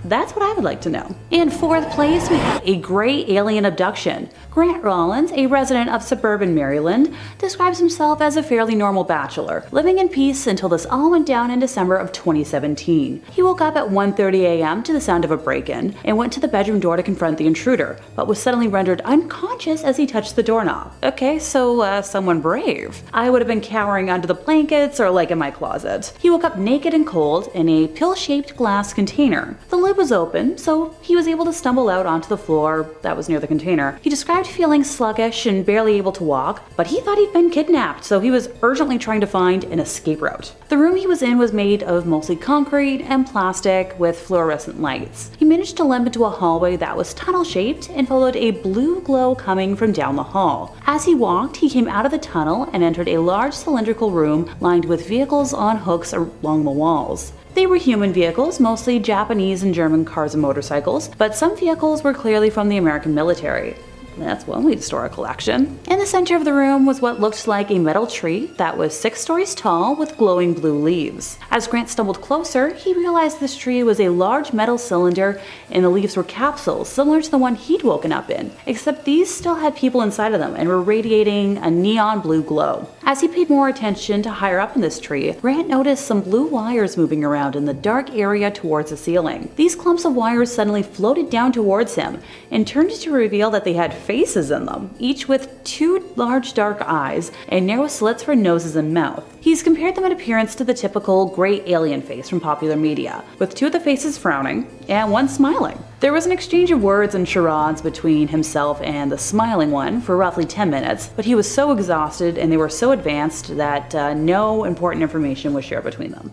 That's what I would like to know. In 4th place, we have a gray alien abduction. Grant Rollins, a resident of suburban Maryland, describes himself as a fairly normal bachelor, living in peace until this all went down in December of 2017. He woke up at 1:30 a.m. to the sound of a break-in and went to the bedroom door to confront the intruder, but was suddenly rendered unconscious as he touched the doorknob. Okay, so someone brave. I would have been cowering under the blankets or like in my closet. He woke up naked and cold in a pill-shaped glass container. The lid was open, so he was able to stumble out onto the floor that was near the container. He described feeling sluggish and barely able to walk, but he thought he'd been kidnapped, so he was urgently trying to find an escape route. The room he was in was made of mostly concrete and plastic with fluorescent lights. He managed to limp into a hallway that was tunnel-shaped and followed a blue glow coming from down the hall. As he walked, he came out of the tunnel and entered a large cylindrical room lined with vehicles on hooks along the walls. They were human vehicles, mostly Japanese and German cars and motorcycles, but some vehicles were clearly from the American military. That's one way to store a collection. In the center of the room was what looked like a metal tree that was 6 stories tall with glowing blue leaves. As Grant stumbled closer, he realized this tree was a large metal cylinder and the leaves were capsules similar to the one he'd woken up in, except these still had people inside of them and were radiating a neon blue glow. As he paid more attention to higher up in this tree, Grant noticed some blue wires moving around in the dark area towards the ceiling. These clumps of wires suddenly floated down towards him and turned to reveal that they had faces in them, each with 2 large dark eyes and narrow slits for noses and mouth. He's compared them in appearance to the typical gray alien face from popular media, with 2 of the faces frowning and 1 smiling. There was an exchange of words and charades between himself and the smiling one for roughly 10 minutes, but he was so exhausted and they were so advanced that no important information was shared between them.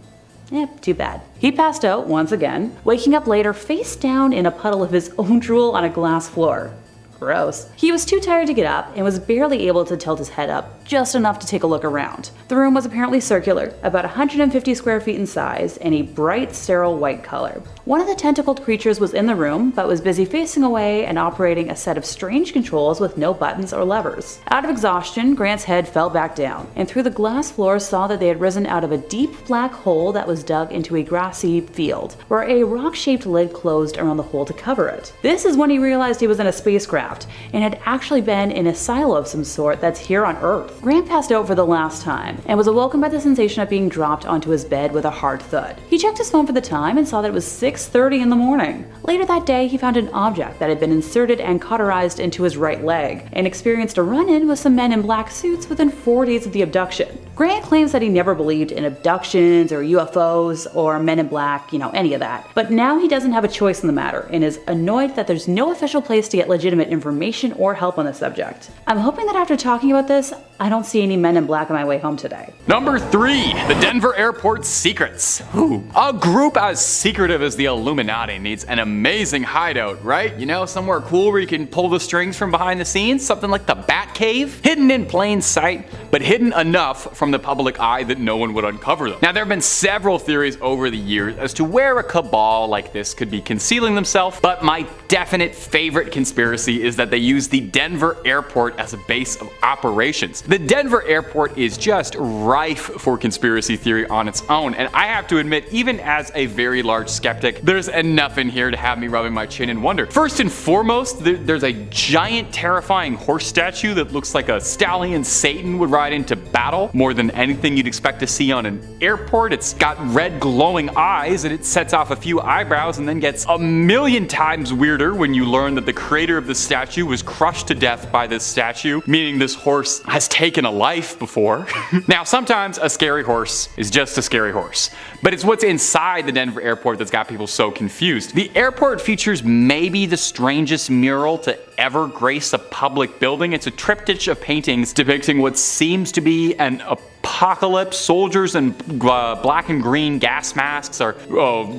Too bad. He passed out once again, waking up later face down in a puddle of his own drool on a glass floor. Gross. He was too tired to get up and was barely able to tilt his head up, just enough to take a look around. The room was apparently circular, about 150 square feet in size, and a bright, sterile white color. One of the tentacled creatures was in the room, but was busy facing away and operating a set of strange controls with no buttons or levers. Out of exhaustion, Grant's head fell back down, and through the glass floor saw that they had risen out of a deep black hole that was dug into a grassy field, where a rock-shaped lid closed around the hole to cover it. This is when he realized he was in a spacecraft, and had actually been in a silo of some sort that's here on Earth. Grant passed out for the last time, and was awoken by the sensation of being dropped onto his bed with a hard thud. He checked his phone for the time and saw that it was 6:30 in the morning. Later that day, he found an object that had been inserted and cauterized into his right leg, and experienced a run-in with some men in black suits within 4 days of the abduction. Grant claims that he never believed in abductions or UFOs or men in black, any of that. But now he doesn't have a choice in the matter and is annoyed that there's no official place to get legitimate information or help on the subject. I'm hoping that after talking about this, I don't see any men in black on my way home today. Number 3. The Denver Airport Secrets. Ooh. A group as secretive as the Illuminati needs an amazing hideout, right? Somewhere cool where you can pull the strings from behind the scenes, something like the Bat Cave, hidden in plain sight, but hidden enough from the public eye that no one would uncover them. Now, there have been several theories over the years as to where a cabal like this could be concealing themselves, but my definite favorite conspiracy is that they use the Denver Airport as a base of operations. The Denver Airport is just rife for conspiracy theory on its own, and I have to admit, even as a very large skeptic, there's enough in here to have me rubbing my chin in wonder. First and foremost, there's a giant terrifying horse statue that looks like a stallion Satan would ride into battle, more than anything you'd expect to see on an airport. It's got red glowing eyes and it sets off a few eyebrows and then gets a million times weirder when you learn that the creator of the statue was crushed to death by this statue, meaning this horse has taken a life before. Now, sometimes a scary horse is just a scary horse, but it's what's inside the Denver airport that's got people so confused. The airport features maybe the strangest mural to ever grace a public building. It's a triptych of paintings depicting what seems to be an apocalypse. Soldiers in black and green gas masks are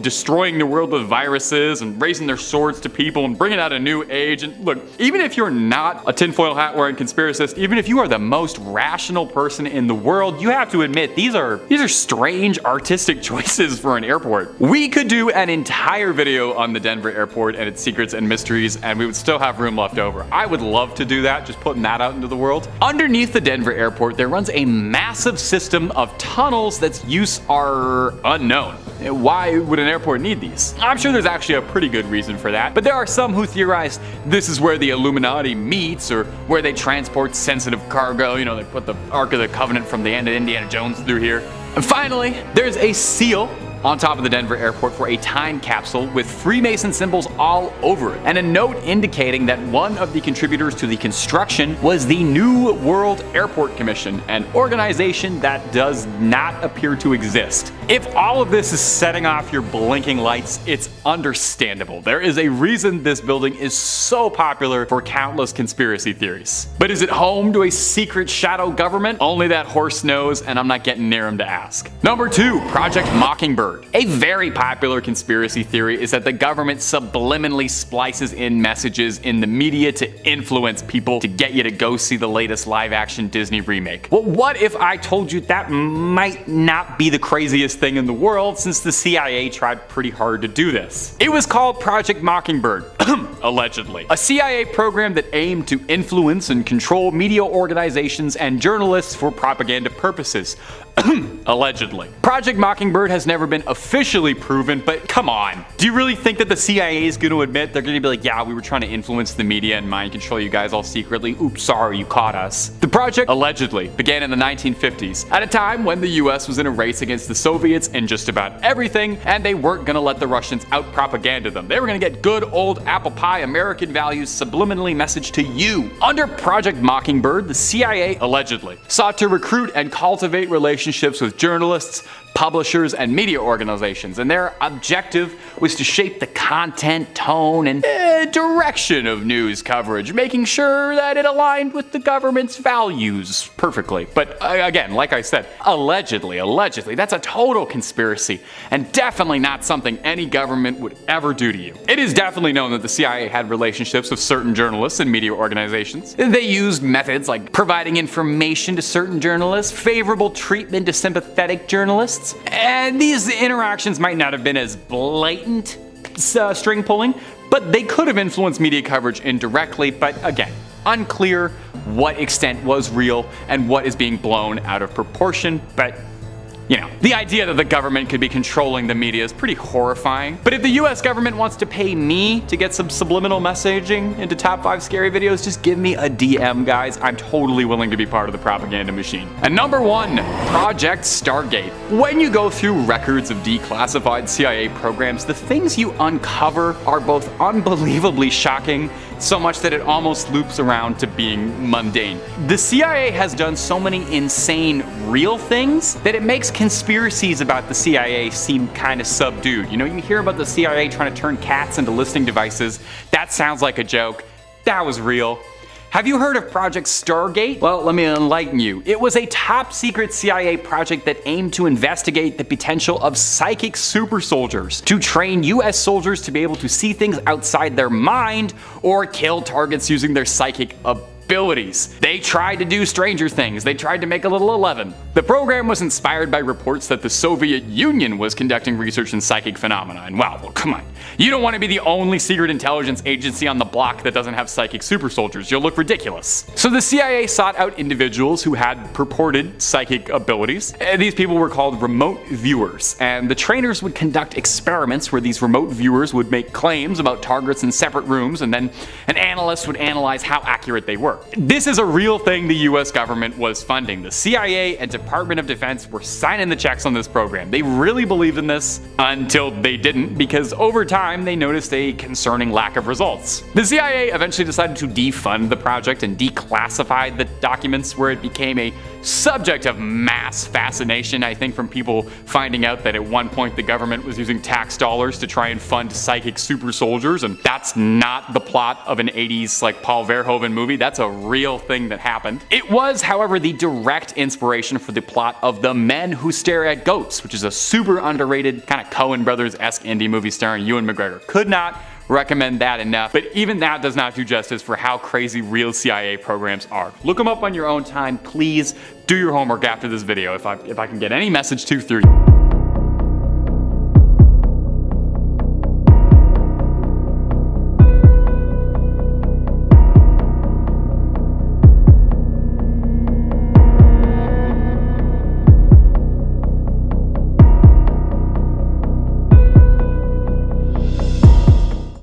destroying the world with viruses and raising their swords to people and bringing out a new age. And look, even if you're not a tinfoil hat wearing conspiracist, even if you are the most rational person in the world, you have to admit these are strange artistic choices for an airport. We could do an entire video on the Denver airport and its secrets and mysteries, and we would still have room left over. I would love to do that, just putting that out into the world. Underneath the Denver airport, there runs a massive system of tunnels that's use are unknown. Why would an airport need these? I'm sure there's actually a pretty good reason for that, but there are some who theorize this is where the Illuminati meets, or where they transport sensitive cargo. They put the Ark of the Covenant from the end of Indiana Jones through here. And finally, there's a seal on top of the Denver airport for a time capsule with Freemason symbols all over it, and a note indicating that one of the contributors to the construction was the New World Airport Commission, an organization that does not appear to exist. If all of this is setting off your blinking lights, it's understandable. There is a reason this building is so popular for countless conspiracy theories. But is it home to a secret shadow government? Only that horse knows, and I'm not getting near him to ask. Number 2, Project Mockingbird. A very popular conspiracy theory is that the government subliminally splices in messages in the media to influence people to get you to go see the latest live-action Disney remake. Well, what if I told you that might not be the craziest thing in the world, since the CIA tried pretty hard to do this? It was called Project Mockingbird, allegedly. A CIA program that aimed to influence and control media organizations and journalists for propaganda purposes. Allegedly. Project Mockingbird has never been officially proven, but come on. Do you really think that the CIA is going to admit they're going to be like, yeah, we were trying to influence the media and mind control you guys all secretly? Oops, sorry, you caught us. The project allegedly began in the 1950s, at a time when the US was in a race against the Soviets in just about everything, and they weren't going to let the Russians out-propaganda them. They were going to get good old apple pie American values subliminally messaged to you. Under Project Mockingbird, the CIA allegedly sought to recruit and cultivate relationships with journalists, publishers and media organizations, and their objective was to shape the content, tone, and direction of news coverage, making sure that it aligned with the government's values perfectly. But again, like I said, allegedly, that's a total conspiracy, and definitely not something any government would ever do to you. It is definitely known that the CIA had relationships with certain journalists and media organizations. They used methods like providing information to certain journalists, favorable treatment to sympathetic journalists, and these interactions might not have been as blatant string pulling, but they could have influenced media coverage indirectly. But again, unclear what extent was real and what is being blown out of proportion. But you know, the idea that the government could be controlling the media is pretty horrifying. But if the US government wants to pay me to get some subliminal messaging into top 5 scary videos, just give me a DM, guys. I'm totally willing to be part of the propaganda machine. And number 1, Project Stargate. When you go through records of declassified CIA programs, the things you uncover are both unbelievably shocking, so much that it almost loops around to being mundane. The CIA has done so many insane real things that it makes conspiracies about the CIA seem kind of subdued. You know, you hear about the CIA trying to turn cats into listening devices. That sounds like a joke. That was real. Have you heard of Project Stargate? Well, let me enlighten you. It was a top secret CIA project that aimed to investigate the potential of psychic super soldiers to train US soldiers to be able to see things outside their mind or kill targets using their psychic abilities. They tried to do stranger things. They tried to make a little 11. The program was inspired by reports that the Soviet Union was conducting research in psychic phenomena. And wow, well, come on. You don't want to be the only secret intelligence agency on the block that doesn't have psychic super soldiers. You'll look ridiculous. So the CIA sought out individuals who had purported psychic abilities. These people were called remote viewers, and the trainers would conduct experiments where these remote viewers would make claims about targets in separate rooms, and then an analyst would analyze how accurate they were. This is a real thing the US government was funding. The CIA and Department of Defense were signing the checks on this program. They really believed in this until they didn't, because over time they noticed a concerning lack of results. The CIA eventually decided to defund the project and declassify the documents, where it became a subject of mass fascination, I think, from people finding out that at one point the government was using tax dollars to try and fund psychic super soldiers, and that's not the plot of an 80s like Paul Verhoeven movie. That's a real thing that happened. It was, however, the direct inspiration for the plot of The Men Who Stare at Goats, which is a super underrated kind of Coen Brothers-esque indie movie starring Ewan McGregor. Could not recommend that enough, but even that does not do justice for how crazy real CIA programs are. Look them up on your own time. Please do your homework after this video if I can get any message through you.